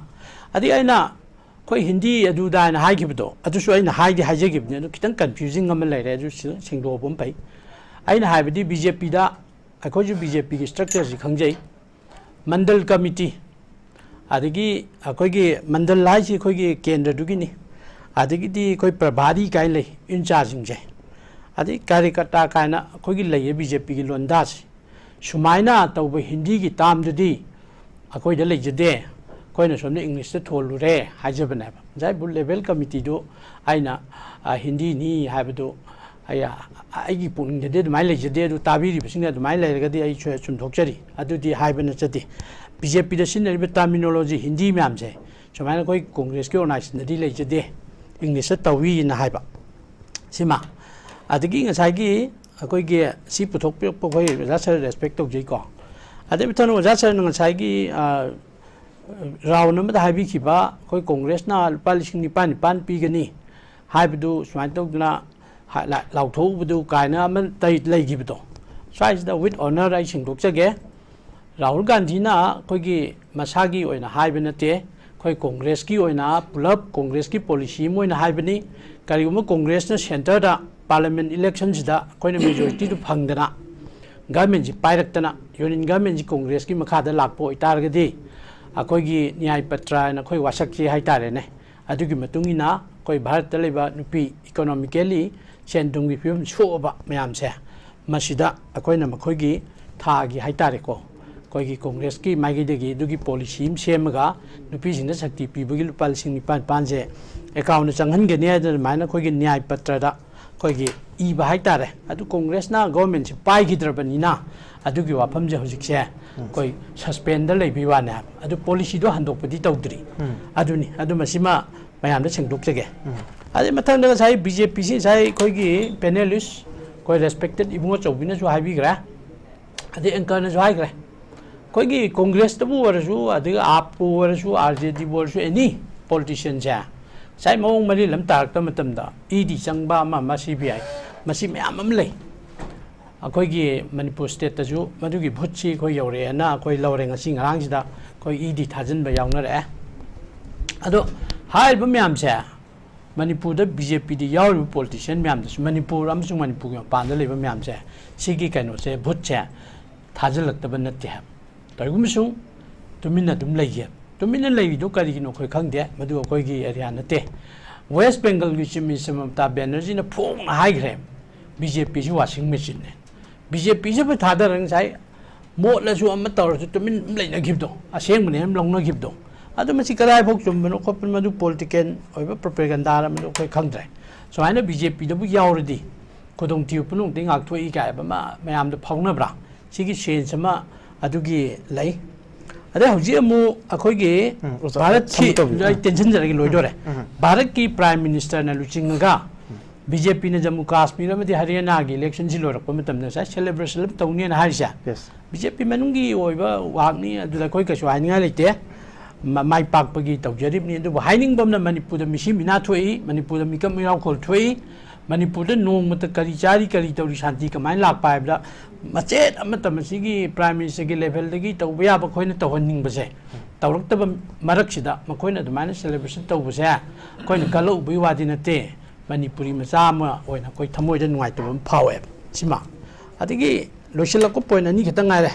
adi ai na koi hindi adu da na hai gibdo adu so ai na hai di hai je gibne adu kitang confusing am le re adu singdo bom pai ai na hai bidi BJP da ai ko ju BJP gi structure ji khangjai mandal committee adigi akoi gi mandal lai ji koi gi kendra du gi ni adigi di koi prabhari kai le in charging je adi karikata kaina koi gi le BJP gi londa si sumaina tawba hindi gi tam du di akoi da le jede koi na somne English ta tholu re hajabana jai bul level committee do aina hindi ni habdo aya ai gi puning de mai le jede du tabiri bising du mai le ga di ai chum thokchari adu di haibana chati BJP da sin ri terminology hindi myam je sumaina koi congress ki organization di le jede English tawi na haiba sima adigi ngasai gi akoi gi si puthok pe koi Sarat respect to jai ko ade bitan Sarat ngasai gi round number haibi ki ba koi congress na palising ni pan pi gani haibu sumain to na lau tho bu kaina man tai lai gi bdo size da with honor ai sing dok jage Rahul Gandhi na koi gi masagi oina haibana te koi congress ki oina pulap congress ki policy mo oina haibani kariguma congress na center da parliament elections da koi na majority du phangdana government ji pairak-tana union government ji congress ki makha da lakpo itargadi akoi gi nyai patra na koi wasak chi hai tare ne adugi matungi na koi bharat ta leba nupi economically sendung gi phim choba mayam se masida akoi na makoi gi tha gi hai tare ko koi gi congress ki magi de gi dugi policy im semaga nupi jing na sakti pi bugi lupal sing ni pan je account changhan ge ne da mai na koi gi nyai patra da koi gi I ba hai tare adu congress na government si pai gi drabani na adu gi wafam je hojik se koi suspend da lei bi wa na adu policy do handok padi tawdri adu ni adu masima mayam da chengdok jage ade mathang da sai BJP si sai koi gi panelist koi respected Ibungochoubi na ju hai bi gra ade anchor na ju hai gra koi gi congress ta bu warasu ade aap bu warasu RJD bu warasu any politician ja sai mong mari lam tarak ta matam da ED changba ma CBI masi mayam am lei akoi gi Manipur state ta ju madu gi bhutchi koi yore na koi lawre ngasi ngarang sida koi ED thajin ba yaung na re ado hai ba myam se Manipur da BJP di yaw politician myam da Manipur amsung Manipur yang pan da leba myam se sigi kaino se bhut che thajalak ta ban natte ha targum sung tumina dum laiye tumina lai do kari gi no khoi khang de madu khoi gi area na te West Bengal gi chimi Mamata Banerjee na phong hai gre BJP ju washing machine ne BJP je ba thada rang sai mo la ju am tor ju tumin lai na gib do aseng mane am long na gib do adu masi karai phok chum bano khop madu political oiba propaganda ra madu khoi khang drai so aina BJP da bu yaw redi kodong tiu punung ding ak thoi kai ba ma mayam da phawna bra sigi sen sama adu gi lai अरे हौजी अमु अखोई गे भारत की tension जरगी लोइदोरे Bharat की prime minister ना लुचिंगा BJP ने जम्मू कश्मीर में हरियाणा की election जी लोरक मतम सा सेलिब्रेशन तौनी ना हारिसा बीजेपी मनुंगी ओइबा वागनी अदुदा कोई कसु हाइनिंगा लेते माइ पाकपगी तौजरिबनी अदु हाइनिंग मणिपुर मिसी मिना थोई मणिपुर मिकम मिराव खोल थोई मणिपुर नोंगमत करी चारी करी तौरी शांति कमाय लाक पाइबदा मचेत अमतमसिगी प्राइम मिनिस्टर की लेवल दगी तौबा याब खोइना तौहनिंग बसे तौरक्तब मरक्सिदा मखोइना दुमाइना सेलिब्रेशन तौबसे खोइना कलो उबई वादी नते मणिपुरी मचा अमा ओइना कोइ थमोइदा नुवाइतब फावे सिमा अदगी लोइसलको पॉइंट अनि खतंग आइरे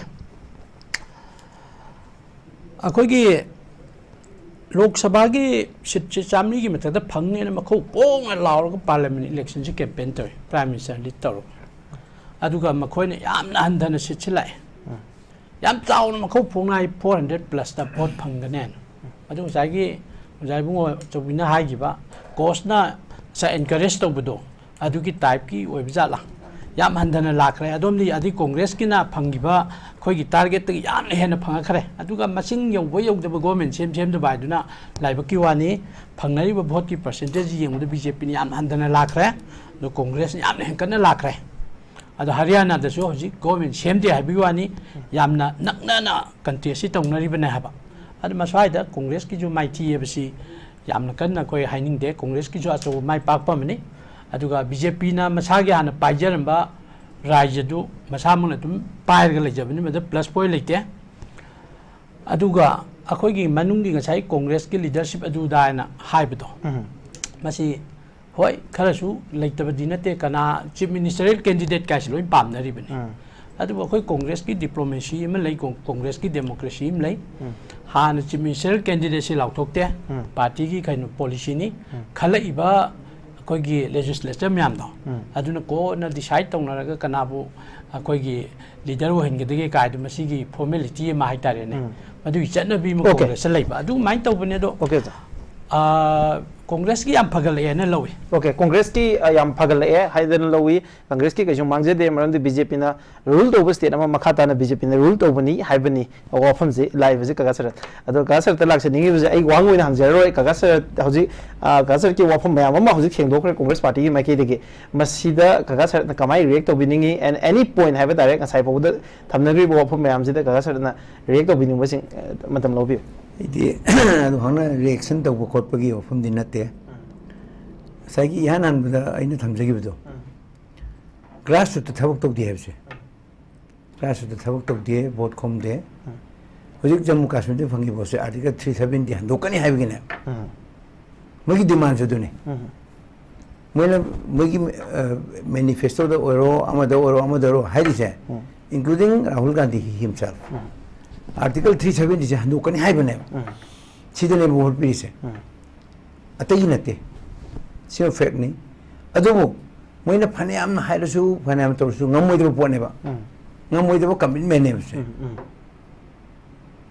अखोइगी लोक सभा की सीट से चामनी की मतलब फंगने ना मखो पोंग लाउर को पार्लियामेंट इलेक्शन से कैंपेन तो प्राइम मिनिस्टर लीड तौर अदुगा मखोइ ने याम ना हंधन सीट से लाए याम चाउ ना मखो पोंग ना 400+ ता वोट फंगने अदु जागी जाइबुंगो चौबिना हाइगिबा कोस ना सा एनकरेज तो बदो अदुगी टाइप की ओइबजाला याम हंधन लाखरे अदोमदी अदि कांग्रेस की ना फंगिबा खोई की टारगेट तक याम हेन फंगखरे अदुगा मसिंग यौबो यौदब गवर्नमेंट सेम दबाइदुना लाइबकी वानी फंगनरिबा वोट की परसेंटेज येंगुद बीजेपी ने याम हंधन लाखरे दो कांग्रेस ने याम हेंकन लाखरे अदो हरियाणा दसु हजि गवर्नमेंट सेमदे हाइबी वानी यामना नकना कंटेस्ट तौनरिबने हाबा अदु मसवाइदा कांग्रेस की जो माइटी एबसी यामना कन्ना कोई हाइनिंग दे कांग्रेस की जो अचो माइ पाकपमनी अदुगा बीजेपी ना मसागे हाना पाइजरंबा राज्य दु मसामंगना तुम पाइरगा लेजबनी मद प्लस पॉइंट लेते अदुगा अखोइगी मनुंगी गसाई कांग्रेस की लीडरशिप अदुदाना हाइबदो मसी होय खरसु लेतबदी नते कना चीफ मिनिस्टरियल कैंडिडेट कासी लोइ पामनरिबनी अदुगा अखोइ कांग्रेस की डिप्लोमेसी में लई कांग्रेस की डेमोक्रेसी में लई हाना चीफ मिनिस्टरियल कैंडिडेट से लाउथोकते पार्टी की काइनो पॉलिसी नि खलइबा अखोइगी लेजिस्लेचर म्यामदो अदुना को ना डिसाइड तौनरगा कनाबु अखोइगी लीडर होहनगदगे कायदु मसिगी फॉर्मेलिटी मा हाइतारेने मदु इचनबी म कांग्रेस लैबा अदु माइ तौबने दो ओके कांग्रेस की याम फगलए ना लवे ओके कांग्रेस की याम फगलए हाइदन लवी कांग्रेस की कैसु मांगजे दे मरंदि बीजेपी ना रूल तौब स्टेट अमा मखाता ना बीजेपी ना रूल तौबनी हाइबनी वाफम जे लाइव जे कागासर अदो कागासर त लाक्से निंगी जे आई वांग ओइन हांजरो कागासर हजि कागासर की वाफम मयाम अमा हजि खेंदोखरे कांग्रेस पार्टी की माइके देगे मसिदा कागासर कमाई रिएक्ट तौबिनिंगी एंड एनी पॉइंट हाइबा डायरेक्ट असai पौद थमनरि वाफम मयाम जे कागासर ना रिएक्ट तौबिनिंग बसिंग मतम लोबि इदि अदु हंना रिएक्शन तौब खोटपगी वाफम दिन नते साइकी यान अनबदा आइना थमजगिबदो ग्रास रूट थबक तौदे हेबसे ग्रास रूट थबक तौदे वोट खोमदे होजिक जम्मू कश्मीर दे फंगी बोसे आर्टिकल 370 हंदोकनी हाइबगिने मगी डिमांड जदुने मोइना मगी मैनिफेस्टो द ओरो अमदरो हाइदिसे including Rahul Gandhi himself article 370 जे हंदोकनी हाइबने सिदने वोट पिसे अतई नते सियो फेक नहीं अदुबो मोइना फनेयाम हाइरसु फनेयाम तोरसु ngमोइदबो पोनेबा ngमोइदबो कमिटमेंट ने बसे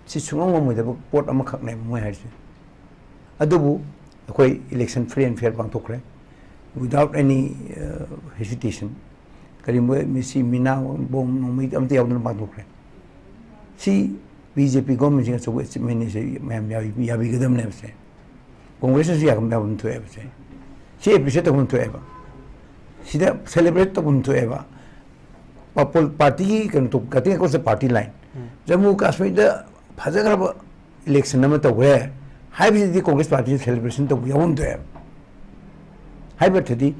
सि सुंग ngमोइदबो पोट अमा खकने मोइ हाइरसु अदुबो अखोइ इलेक्शन फ्री एंड फेयर पांथोखरे विदाउट एनी हेजिटेशन करिमो मिसी मिना बोम मोइ अमते यावदन पांथोखरे सि बीजेपी गवर्नमेंट सिंग सबो मेने से मैम याबी गदम ने बसे कांग्रेस से यागम दाबन तो बसे सी एप्रिशिएट तबन तो एबा सीधा सेलिब्रेट तबन तो एबा पॉपुलर पार्टी की कन तो कते को से पार्टी लाइन जम्मू कश्मीर द फजगर इलेक्शन नम तो है हाई भी कांग्रेस पार्टी सेलिब्रेशन तो यावन तो है हाई बथदी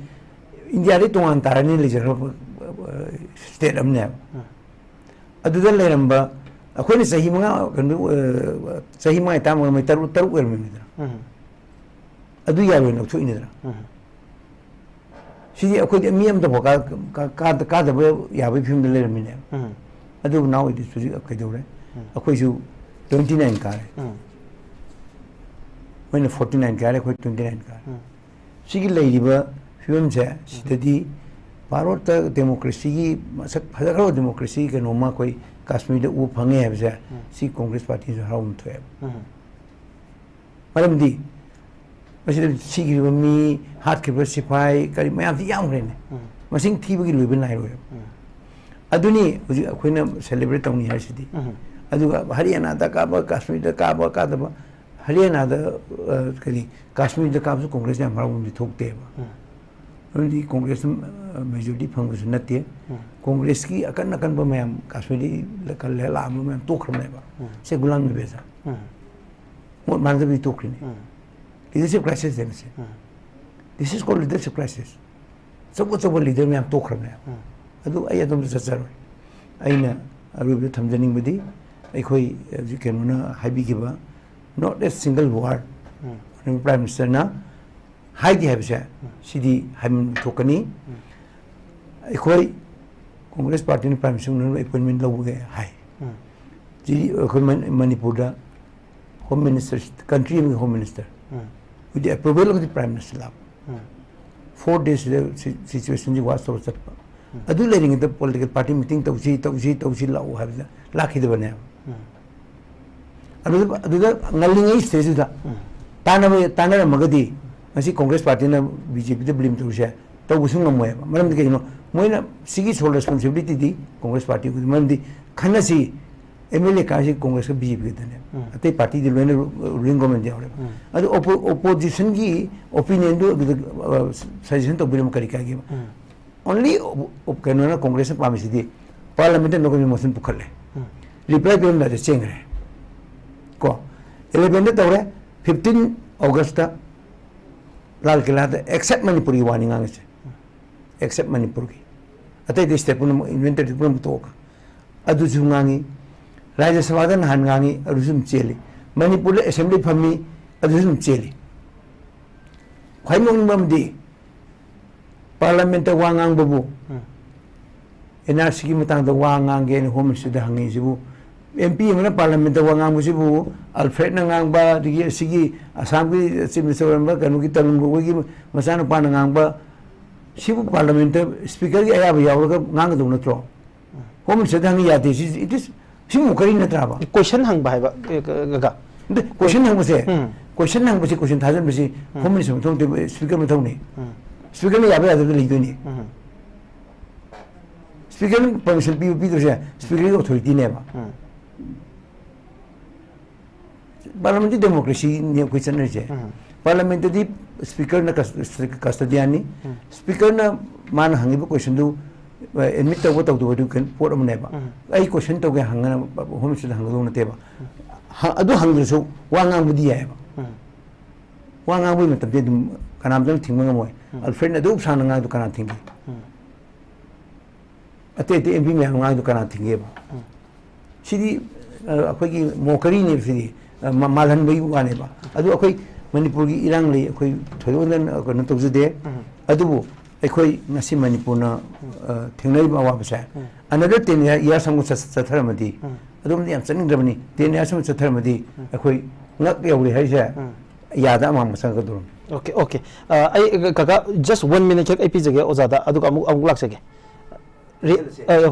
इंडिया रे तोंगान तारानी लेजर स्टेट अमने अदुदा लेरंबा अखोनी सही मंगा ताम में तरु तरु अदु यारो नौथु इनेद्रा सिदी अखोई मियम द भोका का द याबे फिल्म दे लेरमिने अदु नाउ इट इज अखैदौरे अखोई सु 29 कारे मैंने 49 कारे अखोई 29 कारे सिगी लेरिबा फिल्म से सिददी भारत डेमोक्रेसी की मसक फजखरो डेमोक्रेसी के नोमा कोई कश्मीर दे उ फंगे है से सी कांग्रेस पार्टी से हराउम थोए मरमदी मसिद सिगी मी हाथ के पर सिपाही करी मयाम ती याम रेने मसिंग थीबगी लुबन नाइ रोय अदुनी हुजि अखोइना सेलिब्रेट तौनी हासिदी अदुगा हरियाणा दा का कश्मीर दा का दा हरियाणा दा करी कश्मीर दा का कांग्रेस ने हराउम दि थोकते है कांग्रेस मेजोरिटी फंगस नते कांग्रेस की अकन अकन मैम कश्मीरी लाम मैम तोखरमेबा से गुलाम नबी बेजा मोट मानदबी तोखरिने लीडरशिप क्राइसिस देमसे this is called leadership crisis सब लीडर मैम तोखरमे अदु आई अदम सचरो अइना अरुबे थमजनिंगबदी अखोई केनोना हाइबिगिबा not a single word prime minister ना हाइदी है बसे सिदी हम थोकनी अखोई कांग्रेस पार्टी ने प्राइम मिनिस्टर अपॉइंटमेंट लौगे हाई जी अखोई मणिपुर दा होम मिनिस्टर कंट्री में home minister with the approval of the prime minister ला 4 days सिचुएशन जी वास तो चटपा अदु लेरिंग द पॉलिटिकल पार्टी मीटिंग तौसी लाओ है लाखिद बने अदु ngaliंgai स्टेज दा ताना मगदी मसी कांग्रेस पार्टी ने बीजेपी ब्लेम तौसे तौबसु ngमोय मरम दे कइनो मोइना सिगी सोल रेस्पोंसिबिलिटी दी कांग्रेस पार्टी को मरम दी खनसी एमएलए कासी कांग्रेस का बीजेपी दने अते पार्टी दि लोने रूलिंग गवर्नमेंट यावरे अदु ओपोजिशन की ओपिनियन दो सजेशन तो बिलम करी कागे ओनली कइनो कांग्रेस पामिसी दी पार्लियामेंट नो मोशन पुखले रिप्लाई बिलम दा चेंगरे को 11 तौरे 15 अगस्त लाल किला एक्सेप्ट मणिपुर की वार्निंग आगे से एक्सेप्ट मणिपुर की अतः स्टेप इन्वेंटरी पुनः तोका अदुजुंगांगी राज्यसभा नहानगांगी अदुजुम चेली मणिपुर असेंबली फमी अदुजुम चेली खाइमोंगमदी पार्लियामेंट वांगांग बबु एनआरसी की मतंग वांगांगे होम मिनिस्टर हंगी सिबु एमपी में पार्लियामेंट वांगांग सिबु अल्फ्रेड नंगांगबा दिगी सिगी असम की चीफ मिनिस्टर कनु की तरुण गोगोई की मसाना पान ngangbा सिबु पार्लियामेंट स्पीकर की अयाब यावरगा ngang दो नत्रो होम मिनिस्टर हंगी याते इट इज सिमु करी नत्राबा क्वेश्चन हंगबा है गा क्वेश्चन हंगबसे क्वेश्चन थाजन बसी होम मिनिस्टर थों स्पीकर में थोंने स्पीकर ने याबे यादो लेदोनी स्पीकर ने परमिशन पी तो से स्पीकर की अथॉरिटी ने बा पार्लियामेंट डेमोक्रेसी ने क्वेश्चन है पार्लियामेंट दी स्पीकर ना कस्टडियानी स्पीकर ना मान हंगी क्वेश्चन दो एडमिट तब तब कन पोट अमनेबा आई क्वेश्चन तब हंगना होम मिनिस्टर हंगदो नतेबा अदु हंगदसु वांगांगबदी याबा वांगांगबई मतबदे दुम कनामदन थिंगमंगमोय अल्फ्रेड अदु सानंगा दु कना थिंगी अते एमपी में हंगा दु कना थिंगेबा सिदी अखोगी मोकरी ने सिदी मालहन बई वानेबा अदु अखोई मणिपुर की इरांग ले अखोई थोदोन कनो तौजदे अदुबु अखोई नसी मणिपुर ना थिंगनै बा वाबसा अनदर 10 इयर संग सथरमदी अदुम याम चनिंद्रबनी 10 इयर संग सथरमदी अखोई ngak yauri haise yada ma masang kadum okay kaka just 1 minute ai pijage ozada aduka amuk laksage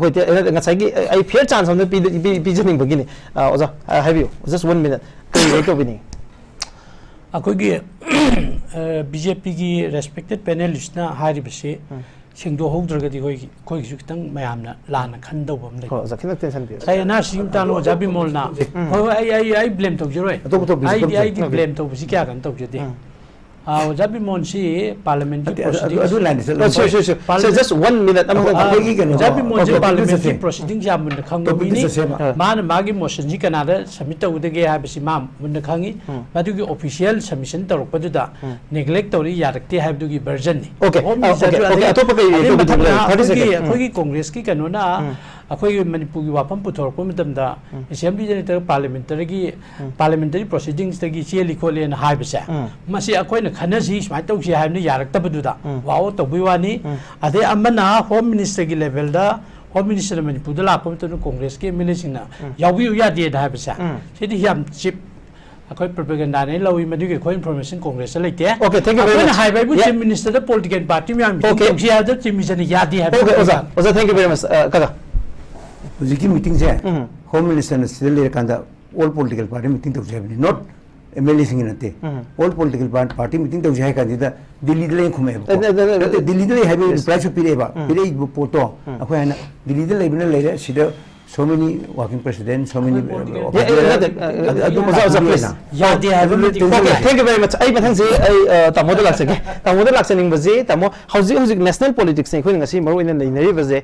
hoite ngasai gi ai fair chance on pijening bagini oza have you just 1 minute kai wait to bini akoi gi BJP की respected panelist ना हारी बसे सिंगदो होद्रगदी कोई सुखतंग मयामना लाना खंदोबम ले हो जखिन tension पे आई ना सिम तानो जाबी मोलना हो आई ब्लेम तो जरोय आई ब्लेम तो बसी क्या गन तो जदे जाबी मोन सी पार्लियामेंट्री प्रोसीडिंग just 1 minute जाबी मोन से पार्लियामेंट्री प्रोसीडिंग जामुन खंगो बिनी मान मागी मोशन जी कनादा सबमिट तौदगे हाबसी मा मुन खंगी मदुगी ऑफिशियल सबमिशन तौरपदुदा नेग्लेक्ट तौरी यारक्ते हाबदुगी वर्जन नि ओके अतोप कोई कांग्रेस की कनोना अखोई मणिपुर की वाफम पुथोरक मतमदा असेंबली जनता पार्लियामेंटरी प्रोसीडिंग्स तगी चेली खोले न हाइबसे मसी अखोइना खनसी स्माइ तौसी हाइबने यारक्तबदुदा वाओ तौबिवानी अदे अमना होम मिनिस्टर की लेवल दा होम मिनिस्टर मणिपुर दा लाप मतन कांग्रेस के मिलेसिंगना याबियु यादे दा हाइबसे सिदि याम चिप अखोई प्रोपेगेंडा ने लवी मदुगे खोइ इन्फॉर्मेशन कांग्रेस लेते okay thank you very much हाइबाइबु चीफ मिनिस्टर दा पॉलिटिकल पार्टी में तौसी हाइबदा चीफ मिनिस्टर यादे हाइब ओके ओजा थैंक यू वेरी मच काका हुजिकी मीटिंग से होम मिनिस्टर ने सिदे ले कांदा ऑल पॉलिटिकल पार्टी मीटिंग तौजे बनी नॉट एमएलए सिंह नते ऑल पॉलिटिकल पार्टी मीटिंग तौजे है कांदा दिल्ली दले खुमे दिल्ली दले हाइबे रिप्लाई सु पिरेबा पिरे पोटो अखो है दिल्ली दले लेबने लेरे सिदा so many working president, so many thank you very much. I think tamo de lakseng baje tamo housing national politics ne khoi ngasi maru in nei baje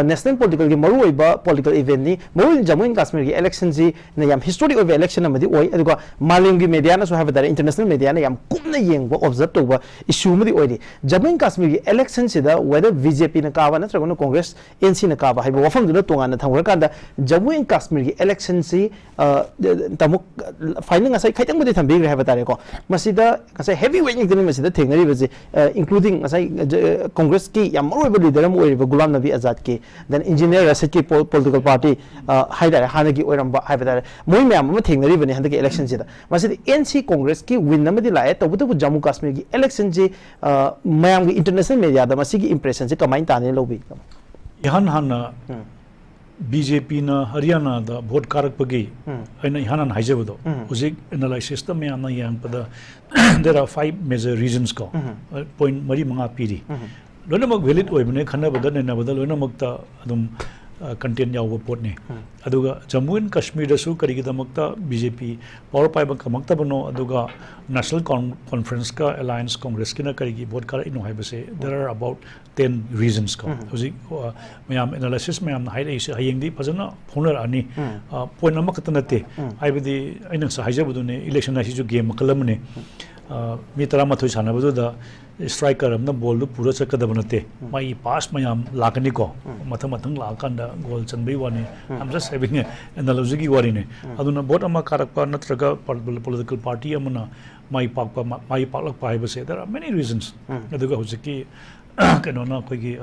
national political gi maru oiba political event ni maru Jammu and Kashmir gi election ji na yam historic of election amadi oi aduga malim gi media na so have that international media na yam kumna yengba observe toba issue madi oi ni Jammu and Kashmir gi election sida whether BJP na ka ba na tragono Congress NC na ka ba haiba wafam duna tonga na thangura kanda Jammu and Kashmir ki election si tamuk final ngasai khaitang budi thambi re habata re ko masida ngasai heavy weight ni masida thengnari baje including ngasai Congress ki yam oi ba leader am oi ba Gulam Nabi Azad ki then engineer Rasid ki political party haida hana ki oiram ba habata moi myam ma thengnari bani handa ki election sida masida NC Congress ki win namadi lae tabutu Jammu Kashmir ki election ji mayam ki international media da masigi impression se kamain tane lobi ihan hana BJP na Haryana da vote karak pagi aina hanan haijabado uzik analysis ta me amna yang pada there are 5 major reasons ko point mari manga piri lona mak valid oibne khana badal na badal lona mak ta adum content yawa pot ne aduga Jammu and Kashmir da su kari da makta BJP power pai bang kamakta bano aduga national conference ka alliance congress kina kari gi vote kar ino haibase there are about 10 reasons ko uzik mayam analysis mayam na haidai se hayeng di phajana phonar ani point namak tanate aibadi aina sa haijabudu ne election na si ju game kalam ne mi tara mathoi sanabadu da striker amna ball du pura chakadaba nate mai pass mayam lakani ko mathang lakanda goal chanbai wani I'm just having an analogy gi wari ne aduna bot ama karakpa natraga political party amuna mai paklak pa haibase there are many reasons aduga hojiki kanona koi gi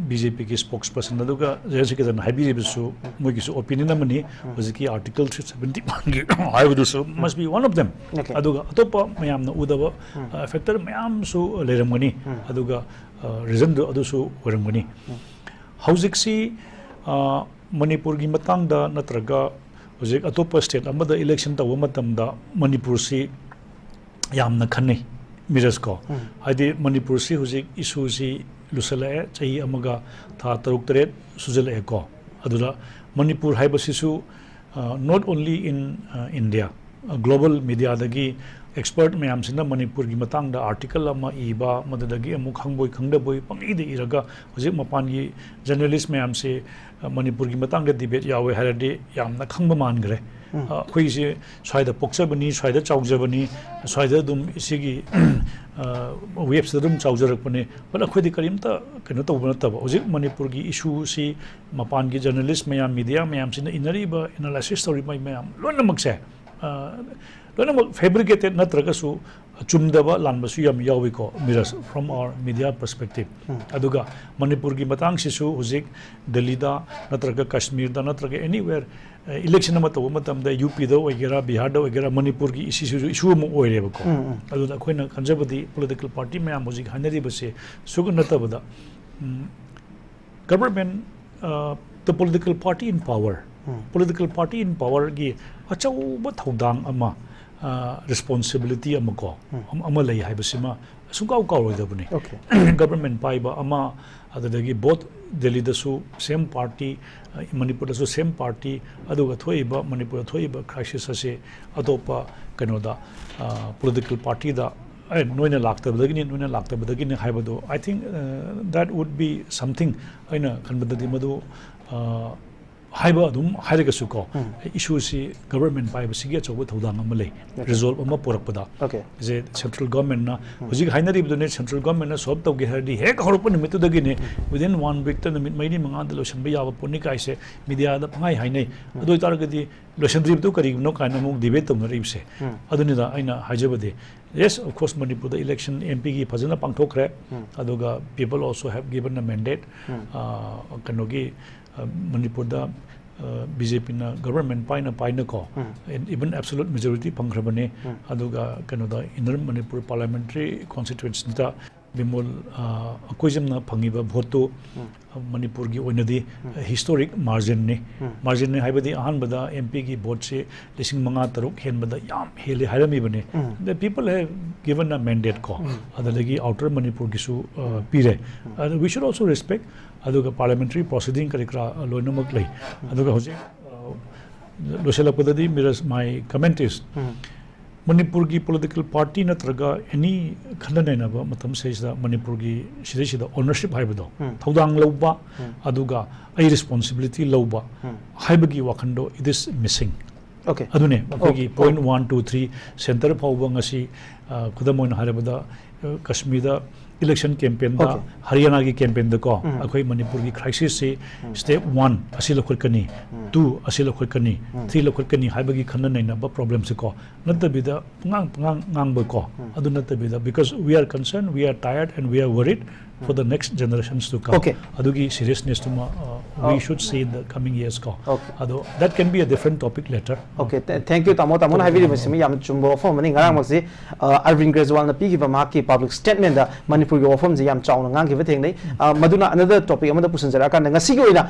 BJP ki spokesperson aduga jese ke dan habi bisu moi ki opinion amani hojiki article 371 gi haibu so must be one of them aduga atopa mayam na udaba factor mayam su leramani aduga reason do adu su oramani hojiksi Manipur gi matang da natraga hojik atopa state amada election tawa matamda Manipur si yamna khanai Miraj ko adi Manipur si hojik issue si lusala chahi amaga tha taruk tret sujal ko adula Manipur haibasisu not only in India global media dagi expert mayam sina Manipur gi matang da article ama iba madadagi amu khangboi khangdaboi pangi de iraga hojik mapan gi journalist mayam se Manipur gi matang da debate yawe harade yamna khangba man gre khoi se swaida poksabani swaida chaujabani swaida dum isigi webs dum chaujarakpane bala khoi di karimta keno to bana tab hojik Manipur gi issue si mapan gi journalist mayam media mayam sina inari ba analysis story mayam lona makse lona mak fabricated natraga su chumdaba lanbasu yam yawi ko Miraj from our media perspective aduga Manipur gi matang sisu hojik Delhi da natraga Kashmir da natraga anywhere election ma to matam da UP da ogera Bihar da ogera Manipur gi issue mo oireba ko aduda khoina kanjabadi political party mayam hojik hanari base sugunata bada government the political party in power gi achau ba thodang ama responsibility amako ama lay haibasima sungkaw kawroidabuni government paiba ama adadagi both Delhi da su same party Manipur da su same party aduga thoiba Manipur thoiba crisis ase adopa kanoda political party da noina laktabadagi haibado I think that would be something aina kanbadadi madu हाइबा अदुम हाइरगसु को issue सी government पाइब सिगे अचौब थौदांग अमा लै resolve अमा पोरकपदा जे central government ना हुजिक हाइनरिबदने central government ना solve तौगे हरदी हेक हरप निमित दगिने विदिन 1 वीक त निमित मैनी मंगा द लोशन बे याब पोनी काइसे मीडिया दा फंगाई हाइनै अदोय तारगदी लोशन द्रीब तो करिनो काइना मुक डिबेट तम रिबसे अदुनिदा आइना हाइजबदे yes of course Manipur the election MP ki phajana pangthokre aduga people also have given a mandate kanogi Manipur da BJP na government paina ko and even absolute majority pangkrabane aduga kanoda inner Manipur parliamentary constituency da bimol akoijam na phangiba vote Manipur gi oinadi historic margin ne haibadi ahan bada MP ki vote se lising manga taruk hen bada yam hele harami bane the people have given a mandate ko adalagi outer Manipur gi su pire we should also respect aduga parliamentary proceeding karikra loinamak lai aduga hoje losela padadi Miraj my comment is Manipur की political party नत्रगा any खंडन ना बा मतलब से इस Manipur की सीधे ownership है बदो थौदांग लौबा अदुगा आई responsibility लौबा है बगी वाखंडो it is missing okay अदुने बगी point 1 2 3 center फाउबंग असी खुदा मोइन हारे बदा कश्मीर दा election campaign da Haryana ki campaign da ko akhoi Manipur ki crisis se step 1 asi lokhol kani 2 asi lokhol kani 3 lokhol kani haibagi khanna naina ba problem se ko natabida ngang ba ko adu natabida because we are concerned we are tired and we are worried for the next generations to come adugi seriousness to we should see in the coming years ko adu that can be a different topic later okay thank you tamo na habi masimi yam chumbo form mani ngarang masi Arvind Kejriwal na pi gi ba ma ki public statement da Manipur gi form ji yam chauna ngang gi ba theng nei maduna another topic amada pusan jara kan ngasi gi oina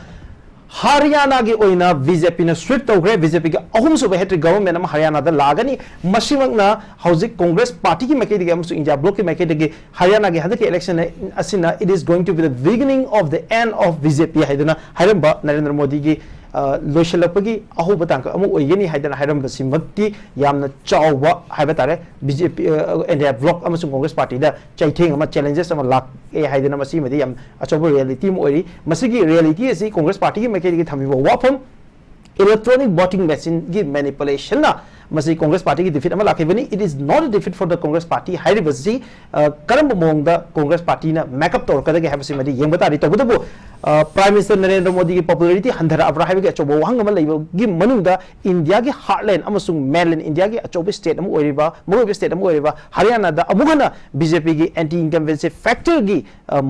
Haryana ki oina BJP na sweep tawgre BJP ki ahum so hat government am Haryana da lagani masiwang na hauzik Congress party ki makai de amsu India bloc ki makai de Haryana ki hadaki election asina it is going to be the beginning of the end of BJP haidana hairamba Narendra Modi ki loishalapagi ahu batang amu oyeni haidana hairam basimati yamna chawwa haibatare BJP India bloc amsu Congress party da chaitheng ama challenges ama lak e haidana masi medi yam achobo reality mo ori masigi reality asi Congress party ki makai ki thamibo wapom electronic voting machine ki manipulation na masi Congress party ki defeat ama lakibani it is not a defeat for the Congress party hairibasi karam mong da Congress party na makeup tor kada ke habasi medi yeng batari to budabu Prime Minister Narendra Modi ki popularity handhara abraham ki achobo wang ama leibo gi manung da India ki heartland amasung mainland India ki achobo state amu oiriba mogobe state amu oiriba Haryana da amugana BJP ki anti incumbency factor gi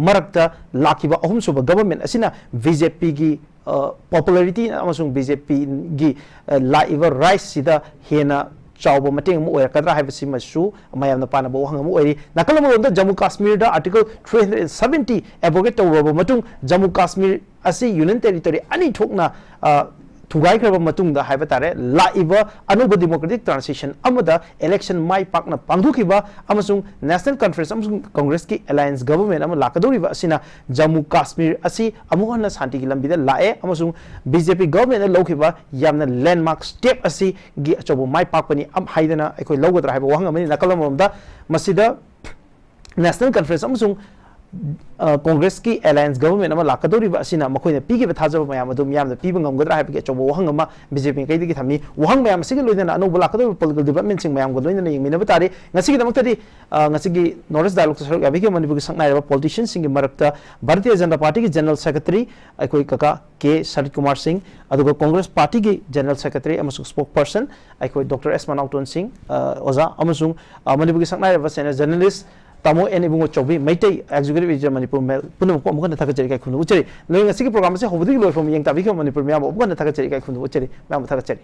marakta lakiba ahum suba government asina BJP ki popularity amasung BJP gi laiva rise sida hena chawba mateng mu oirakadra haibasi masu mayamna pana bo hanga mu oiri nakalamo da Jammu Kashmir da article 370 abrogate tawba matung Jammu Kashmir asi union territory ani thokna thugai kraba matung da haibatare laiva anuba democratic transition amada election mai pakna pangdukiba amasung national conference amasung Congress ki alliance government am lakadoriba asina Jammu Kashmir asi amuhana santi ki lambi da lae amasung BJP government lokiba yamna landmark step asi gi achobo mai pakpani am haidana ekoi logodra haiba wanga mani nakalamom da masida national conference amasung Congress ki alliance government ama lakadori ba asina makoina pigi ba thajaba mayam adum yam da piba ngamgadra ha pige chobo wahang ama BJP kai digi thami wahang mayam sigi loina anu lakadori political development sing mayam godloina ne yingmina batari ngasigi damak tadi ngasigi Norris dialogue saruk abike manipur sangnai ba politicians sing marakta Bharatiya Janata Party ki general secretary akoi kaka K Sarat Kumar Singh aduga Congress party ki general secretary amasung spokesperson akoi Dr. S Manaoton Singh oza amasung manipur sangnai ba senior journalist Tamo and Ibungochoubi Maitei Executive Manipur Puno Mukana Takacheri Kunu Ucheri. Knowing a secret program, I hope the from young Tabiko Manipur Mamo, one Takacheri Kunu Ucheri, Mam Takacheri.